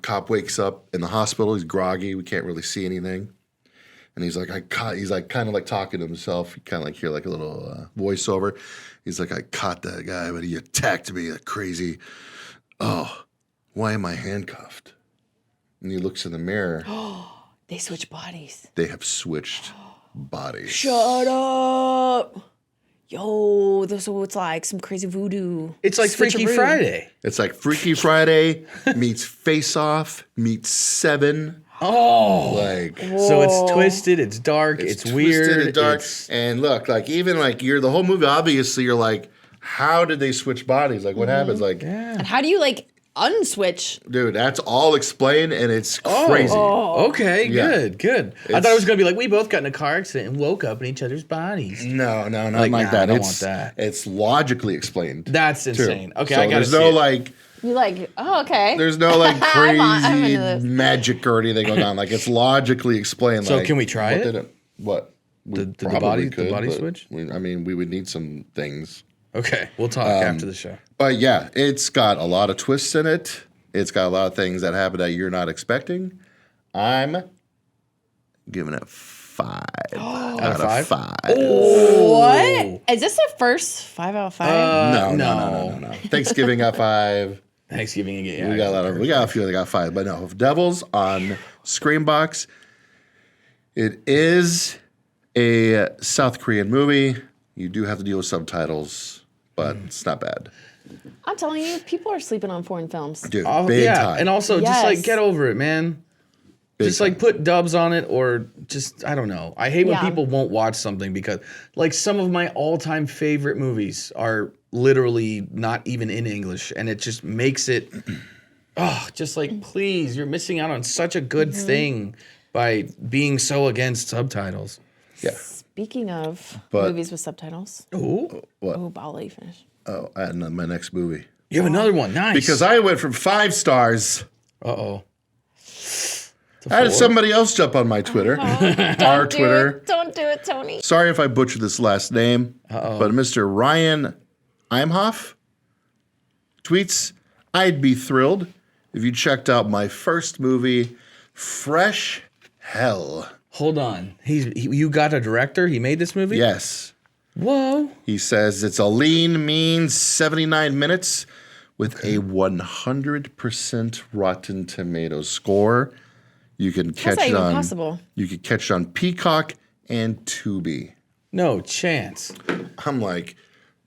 [SPEAKER 3] Cop wakes up in the hospital. He's groggy. We can't really see anything. And he's like, he's like kind of like talking to himself. You kind of like hear like a little voiceover. He's like, I caught that guy, but he attacked me like crazy. Oh, why am I handcuffed? And he looks in the mirror.
[SPEAKER 1] They switch bodies.
[SPEAKER 3] They have switched bodies.
[SPEAKER 1] Shut up. Yo, so it's like some crazy voodoo.
[SPEAKER 2] It's like Freaky
[SPEAKER 1] switcheroo.
[SPEAKER 2] Friday.
[SPEAKER 3] It's like Freaky Friday meets Face Off meets Seven.
[SPEAKER 2] Oh.
[SPEAKER 3] Like,
[SPEAKER 2] So it's twisted, it's dark, it's
[SPEAKER 3] twisted
[SPEAKER 2] weird.
[SPEAKER 3] and dark.
[SPEAKER 2] it's-
[SPEAKER 3] And look, like even like you're the whole movie, obviously you're like, how did they switch bodies? Like what happens? Like,
[SPEAKER 1] And how do you like unswitch?
[SPEAKER 3] dude, that's all explained and it's crazy.
[SPEAKER 2] Okay,
[SPEAKER 3] Yeah.
[SPEAKER 2] good. I thought it was going to be like, we both got in a car accident and woke up in each other's bodies.
[SPEAKER 3] No, not
[SPEAKER 2] Like,
[SPEAKER 3] like
[SPEAKER 2] nah,
[SPEAKER 3] that.
[SPEAKER 2] I don't
[SPEAKER 3] It's,
[SPEAKER 2] want that.
[SPEAKER 3] It's logically explained.
[SPEAKER 2] That's
[SPEAKER 3] too.
[SPEAKER 2] insane. Okay,
[SPEAKER 3] So
[SPEAKER 2] I got to
[SPEAKER 3] there's
[SPEAKER 2] see
[SPEAKER 3] no
[SPEAKER 2] it.
[SPEAKER 3] like
[SPEAKER 1] You like, oh, okay.
[SPEAKER 3] there's no like
[SPEAKER 1] I'm into
[SPEAKER 3] crazy
[SPEAKER 1] this.
[SPEAKER 3] magic or anything going on. Like it's logically explained.
[SPEAKER 2] So
[SPEAKER 3] like,
[SPEAKER 2] can we try
[SPEAKER 3] what
[SPEAKER 2] it?
[SPEAKER 3] did What? We
[SPEAKER 2] The
[SPEAKER 3] probably
[SPEAKER 2] body
[SPEAKER 3] but
[SPEAKER 2] switch?
[SPEAKER 3] I mean, we would need some things.
[SPEAKER 2] Okay, we'll talk after the show.
[SPEAKER 3] But yeah, it's got a lot of twists in it. It's got a lot of things that happen that you're not expecting. I'm giving it 5 out of 5.
[SPEAKER 1] What? Is this the first 5 out of 5?
[SPEAKER 3] No. Thanksgiving got 5.
[SPEAKER 2] Thanksgiving again.
[SPEAKER 3] We got a few that got 5, but no. Devils on Screambox. It is a South Korean movie. You do have to deal with subtitles, but it's not bad.
[SPEAKER 1] I'm telling you, people are sleeping on foreign films.
[SPEAKER 3] Dude,
[SPEAKER 2] Oh,
[SPEAKER 3] big
[SPEAKER 2] yeah,
[SPEAKER 3] time.
[SPEAKER 2] and also just like
[SPEAKER 1] Yes.
[SPEAKER 2] get over it, man.
[SPEAKER 3] Big
[SPEAKER 2] Just like put dubs on it, or just I don't know. I hate when
[SPEAKER 1] Yeah.
[SPEAKER 2] people won't watch something because like some of my all-time favorite movies are literally not even in English, and it just makes it. Just like please, you're missing out on such a good thing by being so against subtitles.
[SPEAKER 3] Yeah.
[SPEAKER 1] Speaking of
[SPEAKER 3] But-
[SPEAKER 1] movies with subtitles.
[SPEAKER 2] Oh,
[SPEAKER 3] What?
[SPEAKER 1] Oh, I'll let you finish.
[SPEAKER 3] Oh, and my next movie.
[SPEAKER 2] you have another one, nice.
[SPEAKER 3] Because I went from 5 stars.
[SPEAKER 2] I
[SPEAKER 3] I had somebody else jump on my Twitter. Our Twitter.
[SPEAKER 1] Don't do it, Tony.
[SPEAKER 3] Sorry if I butchered this last name. But Mr. Ryan Imhoff tweets, I'd be thrilled if you checked out my first movie, Fresh Hell.
[SPEAKER 2] Hold on. You got a director? He made this movie?
[SPEAKER 3] Yes.
[SPEAKER 2] Whoa.
[SPEAKER 3] He says it's a lean, mean 79 minutes with a 100% Rotten Tomatoes score. You can catch
[SPEAKER 1] How's that
[SPEAKER 3] it
[SPEAKER 1] even
[SPEAKER 3] on
[SPEAKER 1] possible?
[SPEAKER 3] You can catch it on Peacock and Tubi.
[SPEAKER 2] No chance.
[SPEAKER 3] I'm like,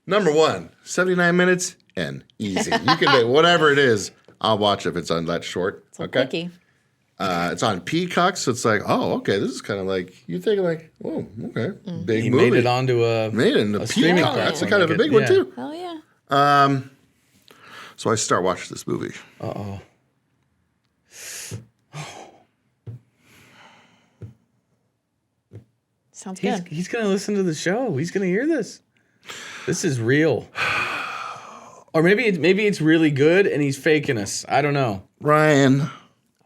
[SPEAKER 3] number one, 79 minutes and easy. You can do whatever it is. I'll watch if it's on that short.
[SPEAKER 1] It's quickie.
[SPEAKER 3] It's on Peacock, so it's like, oh, okay, this is kind of like, you think like, oh, okay, big
[SPEAKER 2] He
[SPEAKER 3] movie.
[SPEAKER 2] made it onto
[SPEAKER 3] Made it into
[SPEAKER 2] streaming
[SPEAKER 3] Peacock.
[SPEAKER 2] platform.
[SPEAKER 3] That's kind of a big one, too.
[SPEAKER 1] Hell yeah.
[SPEAKER 3] So I start watching this movie.
[SPEAKER 2] Uh-oh.
[SPEAKER 1] Sounds good.
[SPEAKER 2] He's going to listen to the show. He's going to hear this. This is real. Or maybe it's really good and he's faking us. I don't know.
[SPEAKER 3] Ryan.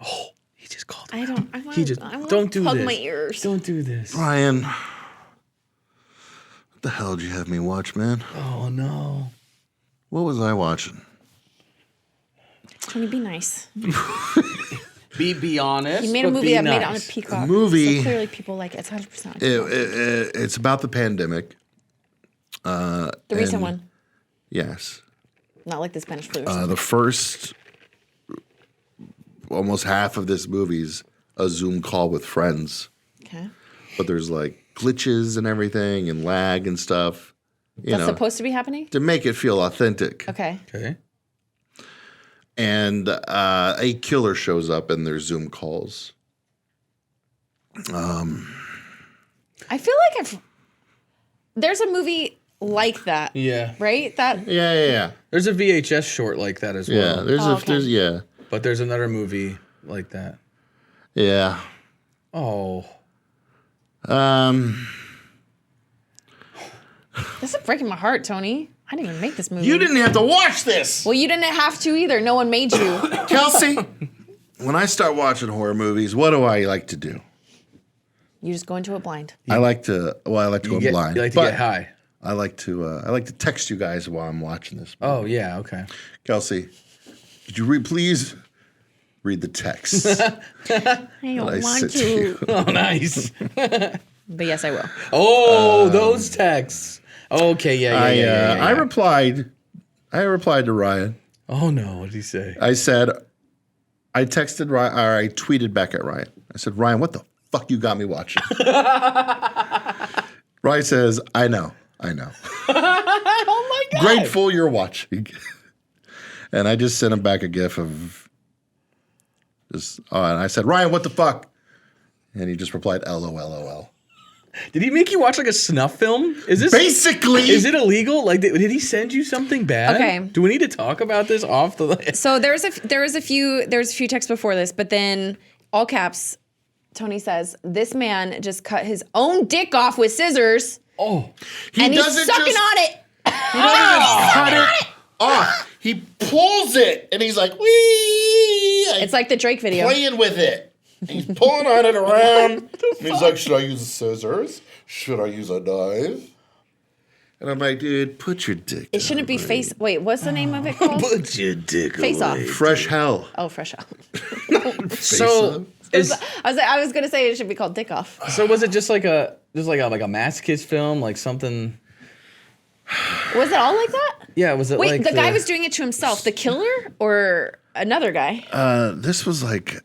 [SPEAKER 2] Oh, he just called.
[SPEAKER 1] I want
[SPEAKER 2] don't do
[SPEAKER 1] hug
[SPEAKER 2] this.
[SPEAKER 1] my ears.
[SPEAKER 2] Don't do this.
[SPEAKER 3] Ryan. What the hell did you have me watch, man?
[SPEAKER 2] Oh no.
[SPEAKER 3] What was I watching?
[SPEAKER 1] Tony, be nice.
[SPEAKER 2] Be honest.
[SPEAKER 1] He made a
[SPEAKER 2] but
[SPEAKER 1] movie
[SPEAKER 2] be
[SPEAKER 1] that made it
[SPEAKER 2] nice.
[SPEAKER 1] on Peacock.
[SPEAKER 3] Movie-
[SPEAKER 1] So clearly people like it. It's 100%.
[SPEAKER 3] It's about the pandemic.
[SPEAKER 1] The recent
[SPEAKER 3] and-
[SPEAKER 1] one.
[SPEAKER 3] Yes.
[SPEAKER 1] Not like the Spanish flu or something.
[SPEAKER 3] The first almost half of this movie's a Zoom call with friends.
[SPEAKER 1] Okay.
[SPEAKER 3] But there's like glitches and everything and lag and stuff.
[SPEAKER 1] That's supposed to be happening?
[SPEAKER 3] To make it feel authentic.
[SPEAKER 1] Okay.
[SPEAKER 2] Okay.
[SPEAKER 3] And a killer shows up in their Zoom calls.
[SPEAKER 1] I feel like there's a movie like that.
[SPEAKER 2] Yeah.
[SPEAKER 1] Right? That
[SPEAKER 3] Yeah.
[SPEAKER 2] There's a VHS short like that as
[SPEAKER 3] Yeah.
[SPEAKER 2] well.
[SPEAKER 1] Okay.
[SPEAKER 2] But there's another movie like that.
[SPEAKER 3] Yeah.
[SPEAKER 2] Oh.
[SPEAKER 1] This is breaking my heart, Tony. I didn't even make this movie.
[SPEAKER 3] You didn't have to watch this.
[SPEAKER 1] Well, you didn't have to either. No one made you.
[SPEAKER 3] Kelsey, when I start watching horror movies, what do I like to do?
[SPEAKER 1] You just go into it blind.
[SPEAKER 3] I like to go blind.
[SPEAKER 2] You like to
[SPEAKER 3] but
[SPEAKER 2] get high.
[SPEAKER 3] I like to text you guys while I'm watching this movie.
[SPEAKER 2] Oh yeah. Okay.
[SPEAKER 3] Kelsey, could you please read the text?
[SPEAKER 1] I don't
[SPEAKER 3] I
[SPEAKER 1] want
[SPEAKER 3] sent
[SPEAKER 1] to.
[SPEAKER 3] you.
[SPEAKER 2] Oh nice.
[SPEAKER 1] But yes, I will.
[SPEAKER 2] Oh, those texts. Okay. Yeah.
[SPEAKER 3] I replied to Ryan.
[SPEAKER 2] Oh no. What did he say?
[SPEAKER 3] I said, I texted Ryan, or I tweeted back at Ryan. I said, Ryan, what the fuck you got me watching? Ryan says, I know.
[SPEAKER 1] Oh my God.
[SPEAKER 3] Grateful you're watching. And I just sent him back a gif of just, and I said, Ryan, what the fuck? And he just replied, LOL.
[SPEAKER 2] Did he make you watch like a snuff film? Is this
[SPEAKER 3] Basically.
[SPEAKER 2] Is it illegal? Like, did he send you something bad?
[SPEAKER 1] Okay.
[SPEAKER 2] Do we need to talk about this off the?
[SPEAKER 1] So there was a few texts before this, but then all caps, Tony says, this man just cut his own dick off with scissors.
[SPEAKER 2] Oh,
[SPEAKER 1] And he's sucking on it.
[SPEAKER 3] He doesn't just cut it off. He pulls it and he's like, wee.
[SPEAKER 1] It's like the Drake video.
[SPEAKER 3] Playing with it. He's pulling on it around. And he's like, should I use the scissors? Should I use a knife? And I'm like, dude, put your dick
[SPEAKER 1] It shouldn't be face. Wait, what's the name of it called?
[SPEAKER 2] put your dick
[SPEAKER 1] Face
[SPEAKER 2] away.
[SPEAKER 1] off.
[SPEAKER 3] Fresh hell.
[SPEAKER 1] Oh, fresh out.
[SPEAKER 2] So
[SPEAKER 1] I was gonna say it should be called dick off.
[SPEAKER 2] So was it just like a masochist film, like something?
[SPEAKER 1] Was it all like that?
[SPEAKER 2] Yeah, was it
[SPEAKER 1] Wait,
[SPEAKER 2] like
[SPEAKER 1] the guy was doing it to himself, the killer or another guy?
[SPEAKER 3] This was like,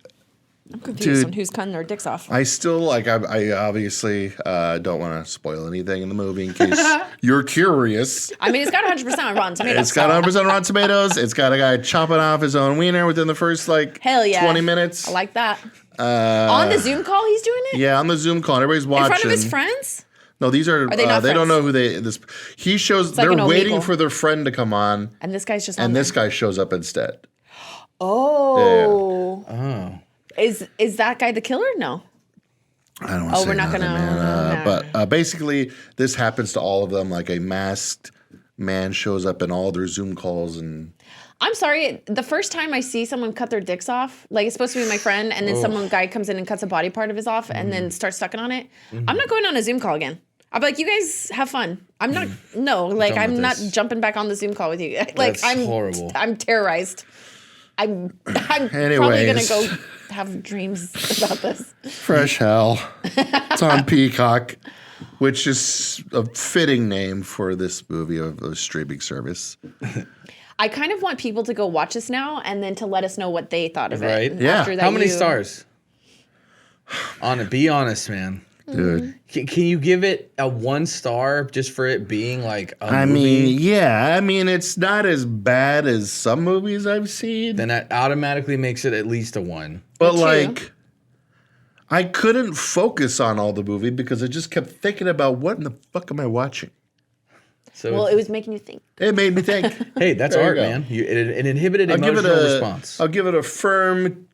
[SPEAKER 1] I'm confused
[SPEAKER 3] dude,
[SPEAKER 1] on who's cutting their dicks off.
[SPEAKER 3] I still like, I obviously don't want to spoil anything in the movie in case you're curious.
[SPEAKER 1] I mean, it's got 100% on Rotten Tomatoes.
[SPEAKER 3] It's got 100% Rotten Tomatoes. It's got a guy chopping off his own wiener within the first
[SPEAKER 1] Hell yeah.
[SPEAKER 3] 20 minutes.
[SPEAKER 1] I like that. On the Zoom call, he's doing it?
[SPEAKER 3] Yeah, on the Zoom call. Everybody's watching.
[SPEAKER 1] In front of his friends?
[SPEAKER 3] No, these are
[SPEAKER 1] they not
[SPEAKER 3] they don't
[SPEAKER 1] friends?
[SPEAKER 3] know who he shows.
[SPEAKER 1] like
[SPEAKER 3] They're
[SPEAKER 1] an
[SPEAKER 3] waiting
[SPEAKER 1] illegal.
[SPEAKER 3] for their friend to come on,
[SPEAKER 1] And this guy's just on
[SPEAKER 3] and
[SPEAKER 1] there.
[SPEAKER 3] this guy shows up instead.
[SPEAKER 1] Oh.
[SPEAKER 2] Oh.
[SPEAKER 1] Is that guy the killer? No.
[SPEAKER 3] I don't want to
[SPEAKER 1] Oh,
[SPEAKER 3] say
[SPEAKER 1] we're not
[SPEAKER 3] nothing,
[SPEAKER 1] gonna-
[SPEAKER 3] man.
[SPEAKER 1] no.
[SPEAKER 3] But basically, this happens to all of them. Like a masked man shows up in all their Zoom calls, and
[SPEAKER 1] I'm sorry. The first time I see someone cut their dicks off, like it's supposed to be my friend, and then some guy comes in and cuts a body part of his off and then starts sucking on it. I'm not going on a Zoom call again. I'll be like, you guys have fun. I'm not, no, like
[SPEAKER 2] done
[SPEAKER 1] I'm
[SPEAKER 2] with
[SPEAKER 1] not
[SPEAKER 2] this.
[SPEAKER 1] jumping back on the Zoom call with you. Like
[SPEAKER 2] That's
[SPEAKER 1] I'm
[SPEAKER 2] horrible.
[SPEAKER 1] I'm terrorized. I'm probably
[SPEAKER 3] Anyways.
[SPEAKER 1] gonna go have dreams about this.
[SPEAKER 3] Fresh Hell. It's on Peacock, which is a fitting name for this movie of a streaming service.
[SPEAKER 1] I kind of want people to go watch this now and then to let us know what they thought of
[SPEAKER 2] Right.
[SPEAKER 1] it.
[SPEAKER 3] Yeah.
[SPEAKER 1] After that
[SPEAKER 2] How many stars? Be honest, man.
[SPEAKER 3] Dude.
[SPEAKER 2] Can you give it a 1 star just for it being like a movie?
[SPEAKER 3] mean, yeah. I mean, it's not as bad as some movies I've seen.
[SPEAKER 2] Then that automatically makes it at least a 1.
[SPEAKER 3] But
[SPEAKER 1] Me too.
[SPEAKER 3] like, I couldn't focus on all the movie because I just kept thinking about what in the fuck am I watching?
[SPEAKER 2] So
[SPEAKER 1] Well, it was making you think.
[SPEAKER 3] It made me think.
[SPEAKER 2] hey, that's
[SPEAKER 3] There you
[SPEAKER 2] art,
[SPEAKER 3] go.
[SPEAKER 2] man. It inhibited
[SPEAKER 3] I'll give
[SPEAKER 2] emotional
[SPEAKER 3] it
[SPEAKER 2] response.
[SPEAKER 3] I'll give it a firm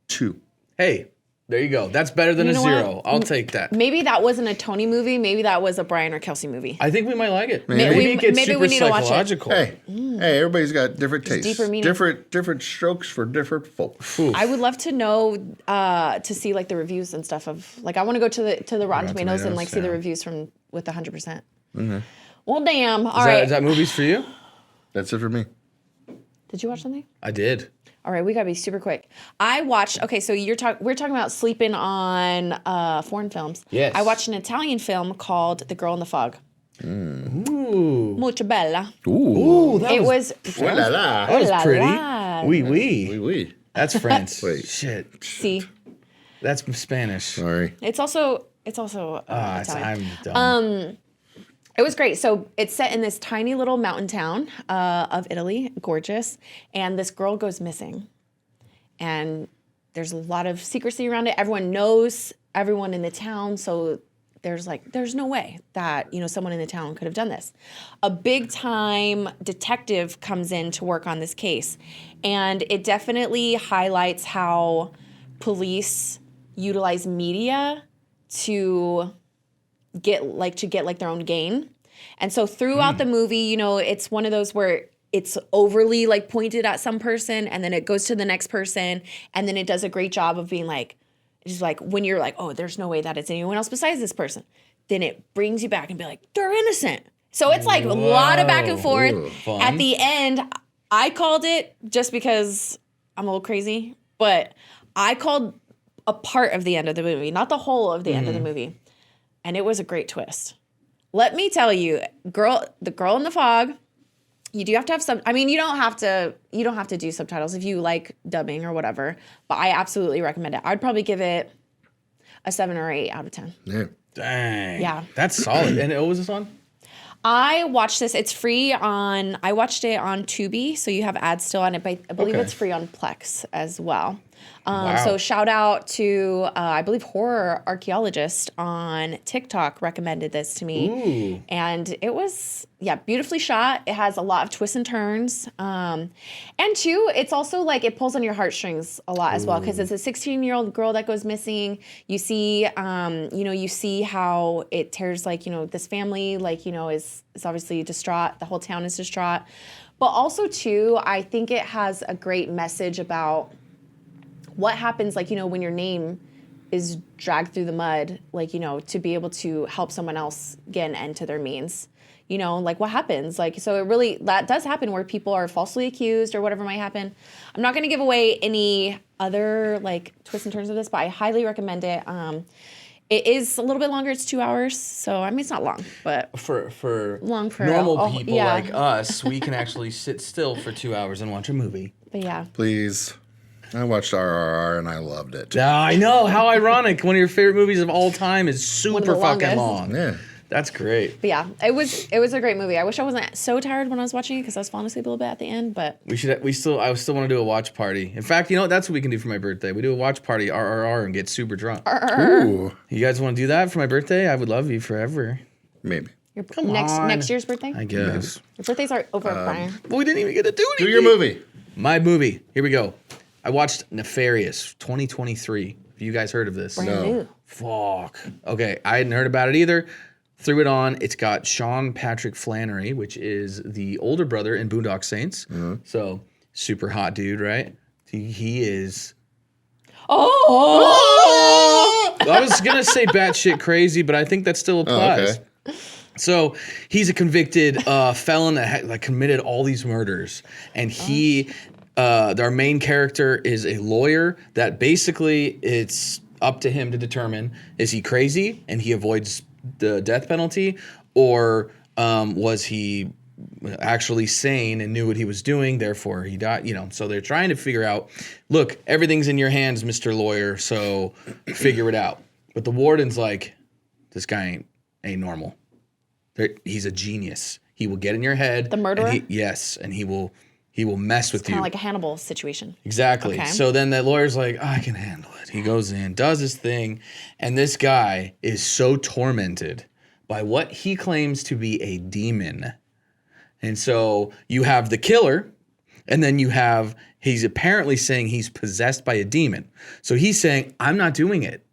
[SPEAKER 3] 2.
[SPEAKER 2] Hey, there you go. That's better than
[SPEAKER 1] You
[SPEAKER 2] a
[SPEAKER 1] know
[SPEAKER 2] 0.
[SPEAKER 1] what?
[SPEAKER 2] I'll take that.
[SPEAKER 1] Maybe that wasn't a Tony movie. Maybe that was a Brian or Kelsey movie.
[SPEAKER 2] I think we might like it.
[SPEAKER 3] Maybe.
[SPEAKER 2] it gets
[SPEAKER 1] Maybe
[SPEAKER 2] super
[SPEAKER 1] we need to watch it.
[SPEAKER 2] psychological.
[SPEAKER 3] Hey, everybody's got different tastes.
[SPEAKER 1] deeper meaning.
[SPEAKER 3] Different strokes for different folks.
[SPEAKER 2] Oof.
[SPEAKER 1] I would love to know to see like the reviews and stuff of like I want to go to the Rotten Tomatoes and like see the reviews from with 100%. Well, damn. All right.
[SPEAKER 2] Is that movies for you?
[SPEAKER 3] That's it for me.
[SPEAKER 1] Did you watch something?
[SPEAKER 2] I did.
[SPEAKER 1] All right, we gotta be super quick. I watched. Okay, so we're talking about sleeping on foreign films.
[SPEAKER 2] Yes.
[SPEAKER 1] I watched an Italian film called The Girl in the Fog.
[SPEAKER 2] Ooh.
[SPEAKER 1] Molto bella.
[SPEAKER 3] Ooh.
[SPEAKER 2] That
[SPEAKER 1] It was.
[SPEAKER 3] Oh la la.
[SPEAKER 2] That was
[SPEAKER 1] la
[SPEAKER 2] pretty.
[SPEAKER 1] la.
[SPEAKER 2] Oui,
[SPEAKER 3] Oui,
[SPEAKER 2] oui.
[SPEAKER 3] oui.
[SPEAKER 2] That's French.
[SPEAKER 3] Wait.
[SPEAKER 2] Shit.
[SPEAKER 1] See,
[SPEAKER 2] That's Spanish.
[SPEAKER 3] Sorry.
[SPEAKER 1] it's also Italian.
[SPEAKER 2] I'm dumb.
[SPEAKER 1] It was great. So it's set in this tiny little mountain town of Italy, gorgeous, and this girl goes missing. And there's a lot of secrecy around it. Everyone knows everyone in the town, so there's no way that, someone in the town could have done this. A big time detective comes in to work on this case, and it definitely highlights how police utilize media to get their own gain. And so throughout the movie, it's one of those where it's overly like pointed at some person and then it goes to the next person and then it does a great job of being like, just like when you're like, oh, there's no way that it's anyone else besides this person. Then it brings you back and be like, they're innocent. So it's like a lot of back and forth.
[SPEAKER 2] Ooh, fun.
[SPEAKER 1] At the end, I called it just because I'm a little crazy, but I called a part of the end of the movie, not the whole of the end of the movie. And it was a great twist. Let me tell you, The Girl in the Fog, you do have to have some. I mean, you don't have to do subtitles if you like dubbing or whatever. But I absolutely recommend it. I'd probably give it a 7 or 8 out of 10.
[SPEAKER 3] Yeah.
[SPEAKER 2] Dang.
[SPEAKER 1] Yeah.
[SPEAKER 2] That's solid. And what was this on?
[SPEAKER 1] I watched this. It's free on. I watched it on Tubi, so you have ads still on it. But I believe
[SPEAKER 3] Okay.
[SPEAKER 1] it's free on Plex as well.
[SPEAKER 2] Wow.
[SPEAKER 1] So shout out to I believe Horror Archaeologist on TikTok recommended this to me,
[SPEAKER 2] Ooh.
[SPEAKER 1] and it was beautifully shot. It has a lot of twists and turns, and two, it's also like it pulls on your heartstrings a lot as well because it's a 16-year-old girl that goes missing. You see, you see how it tears this family is obviously distraught. The whole town is distraught, but also too, I think it has a great message about what happens, when your name is dragged through the mud, to be able to help someone else get an end to their means. What happens? So it really, that does happen where people are falsely accused or whatever might happen. I'm not going to give away any other, twists and turns of this, but I highly recommend it. It is a little bit longer. It's 2 hours. So, I mean, it's not long, but
[SPEAKER 2] For
[SPEAKER 1] long for
[SPEAKER 2] normal people
[SPEAKER 1] yeah.
[SPEAKER 2] like us, we can actually sit still for 2 hours and watch a movie.
[SPEAKER 1] But yeah.
[SPEAKER 3] Please. I watched RRR and I loved it.
[SPEAKER 2] I know. How ironic. One of your favorite movies of all time is
[SPEAKER 1] One of
[SPEAKER 2] super
[SPEAKER 1] the
[SPEAKER 2] fucking
[SPEAKER 1] longest.
[SPEAKER 2] long.
[SPEAKER 3] Yeah.
[SPEAKER 2] That's great.
[SPEAKER 1] But yeah, it was a great movie. I wish I wasn't so tired when I was watching it because I was falling asleep a little bit at the end. But
[SPEAKER 2] I still want to do a watch party. In fact, that's what we can do for my birthday. We do a watch party, RRR, and get super drunk.
[SPEAKER 3] Ooh.
[SPEAKER 2] You guys want to do that for my birthday? I would love you forever.
[SPEAKER 3] Maybe.
[SPEAKER 1] next year's birthday.
[SPEAKER 2] I guess.
[SPEAKER 1] Your birthdays are over, Brian.
[SPEAKER 2] But we didn't even get to do anything.
[SPEAKER 3] Do your movie.
[SPEAKER 2] My movie. Here we go. I watched Nefarious 2023. Have you guys heard of this?
[SPEAKER 1] Brand
[SPEAKER 3] No.
[SPEAKER 1] new.
[SPEAKER 2] Fuck. Okay, I hadn't heard about it either. Threw it on. It's got Sean Patrick Flannery, which is the older brother in Boondock Saints. So super hot dude, right? He is.
[SPEAKER 1] Oh!
[SPEAKER 2] I was gonna say batshit crazy, but I think that still applies.
[SPEAKER 3] okay.
[SPEAKER 2] So he's a convicted felon that committed all these murders, and he our main character is a lawyer that basically it's up to him to determine, is he crazy and he avoids the death penalty, or was he actually sane and knew what he was doing, therefore he died, so they're trying to figure out, look, everything's in your hands, Mr. Lawyer, so figure it out. But the warden's like, this guy ain't normal. He's a genius. He will get in your head.
[SPEAKER 1] The murderer?
[SPEAKER 2] And he will mess with you.
[SPEAKER 1] Kind of like a Hannibal situation.
[SPEAKER 2] Exactly.
[SPEAKER 1] Okay.
[SPEAKER 2] So then the lawyer's like, I can handle it. He goes in, does his thing, and this guy is so tormented by what he claims to be a demon. And so you have the killer, and then he's apparently saying he's possessed by a demon. So he's saying, I'm not doing it.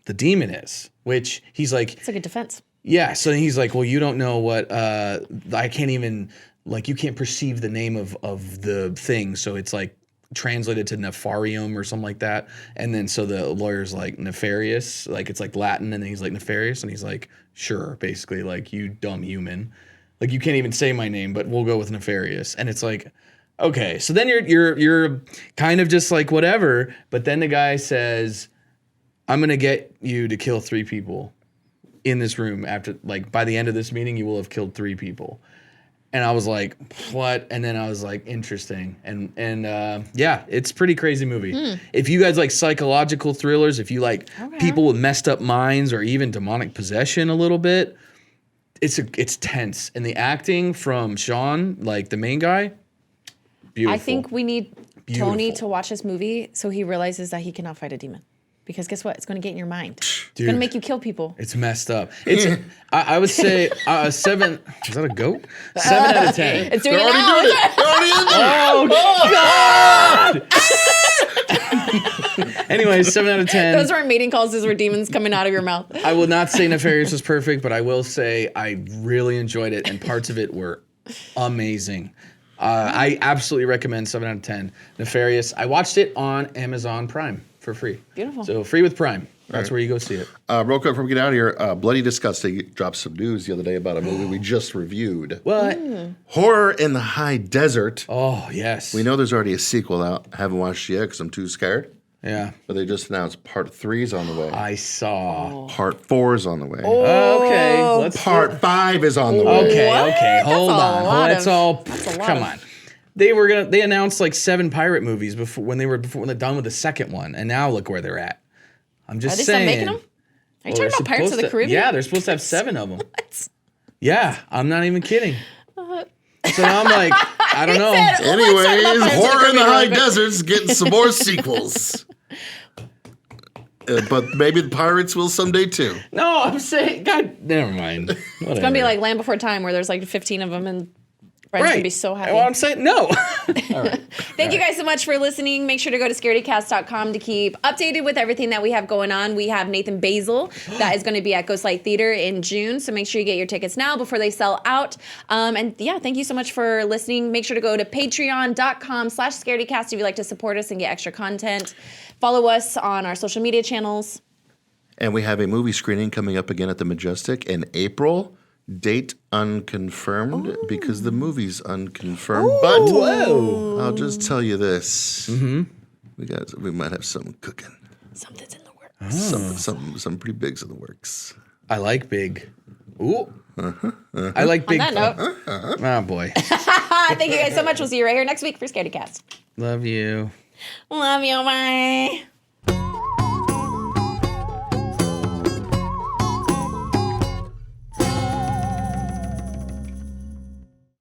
[SPEAKER 2] The demon is, which he's like.
[SPEAKER 1] It's like a defense.
[SPEAKER 2] Yeah. So he's like, well, you don't know what, I can't even, like, you can't perceive the name of the thing. So it's like translated to nefarium or something like that. And then so the lawyer's like nefarious, like it's like Latin, and then he's like nefarious, and he's like, sure, basically, like, you dumb human. Like, you can't even say my name, but we'll go with nefarious. And it's like, okay. So then you're kind of just like whatever. But then the guy says, I'm going to get you to kill 3 people in this room after, like, by the end of this meeting, you will have killed 3 people. And I was like, what? And then I was like, interesting. And yeah, it's a pretty crazy movie. If you guys like psychological thrillers, if you like people with messed up minds or even demonic possession a little bit, it's tense. And the acting from Sean, like the main guy, beautiful.
[SPEAKER 1] I think we need Tony to watch this movie so he realizes that he cannot fight a demon. Because guess what? It's going to get in your mind. It's going to make you kill people.
[SPEAKER 2] It's messed up. I would say 7. Is that a goat? 7 out of 10.
[SPEAKER 1] It's doing it now.
[SPEAKER 2] Oh God! Anyway, 7 out of 10.
[SPEAKER 1] Those weren't mating calls. Those were demons coming out of your mouth.
[SPEAKER 2] I will not say Nefarious was perfect, but I will say I really enjoyed it, and parts of it were amazing. I absolutely recommend 7 out of 10. Nefarious. I watched it on Amazon Prime for free.
[SPEAKER 1] Beautiful.
[SPEAKER 2] So free with Prime. That's where you go see it.
[SPEAKER 3] Real quick before we get out of here, Bloody Disgusting dropped some news the other day about a movie we just reviewed.
[SPEAKER 2] What?
[SPEAKER 3] Horror in the High Desert.
[SPEAKER 2] Oh, yes.
[SPEAKER 3] We know there's already a sequel out. I haven't watched it yet because I'm too scared.
[SPEAKER 2] Yeah.
[SPEAKER 3] But they just announced part 3 is on the way.
[SPEAKER 2] I saw.
[SPEAKER 3] Part 4 is on the way.
[SPEAKER 2] Okay.
[SPEAKER 3] Part 5 is on the way.
[SPEAKER 2] Okay. Hold on.
[SPEAKER 1] That's a lot
[SPEAKER 2] Come on. They announced like 7 pirate movies when they're done with the second one, and now look where they're at. I'm just saying.
[SPEAKER 1] Are they still making them? Are you talking about Pirates of the Caribbean?
[SPEAKER 2] Yeah, they're supposed to have 7 of them. What? Yeah, I'm not even kidding. So now I'm like, I don't know.
[SPEAKER 3] Anyways, Horror in the High Desert's getting some more sequels. But maybe the pirates will someday too.
[SPEAKER 2] No, I'm saying, God, never mind.
[SPEAKER 1] It's going to be like Land Before Time where there's like 15 of them and friends going to be so happy.
[SPEAKER 2] Well, I'm saying no. All right.
[SPEAKER 1] Thank you guys so much for listening. Make sure to go to scaredycast.com to keep updated with everything that we have going on. We have Nathan Basil that is going to be at Ghostlight Theater in June. So make sure you get your tickets now before they sell out. And yeah, thank you so much for listening. Make sure to go to patreon.com/scaredycast if you'd like to support us and get extra content. Follow us on our social media channels.
[SPEAKER 3] And we have a movie screening coming up again at the Majestic in April. Date unconfirmed because the movie's unconfirmed. But I'll just tell you this: we might have something cooking.
[SPEAKER 1] Something's in the works.
[SPEAKER 3] Some pretty bigs in the works.
[SPEAKER 2] I like big. Ooh. I like big.
[SPEAKER 1] On that note.
[SPEAKER 2] Oh boy.
[SPEAKER 1] Thank you guys so much. We'll see you right here next week for Scaredycast.
[SPEAKER 2] Love you.
[SPEAKER 1] Love you. Bye.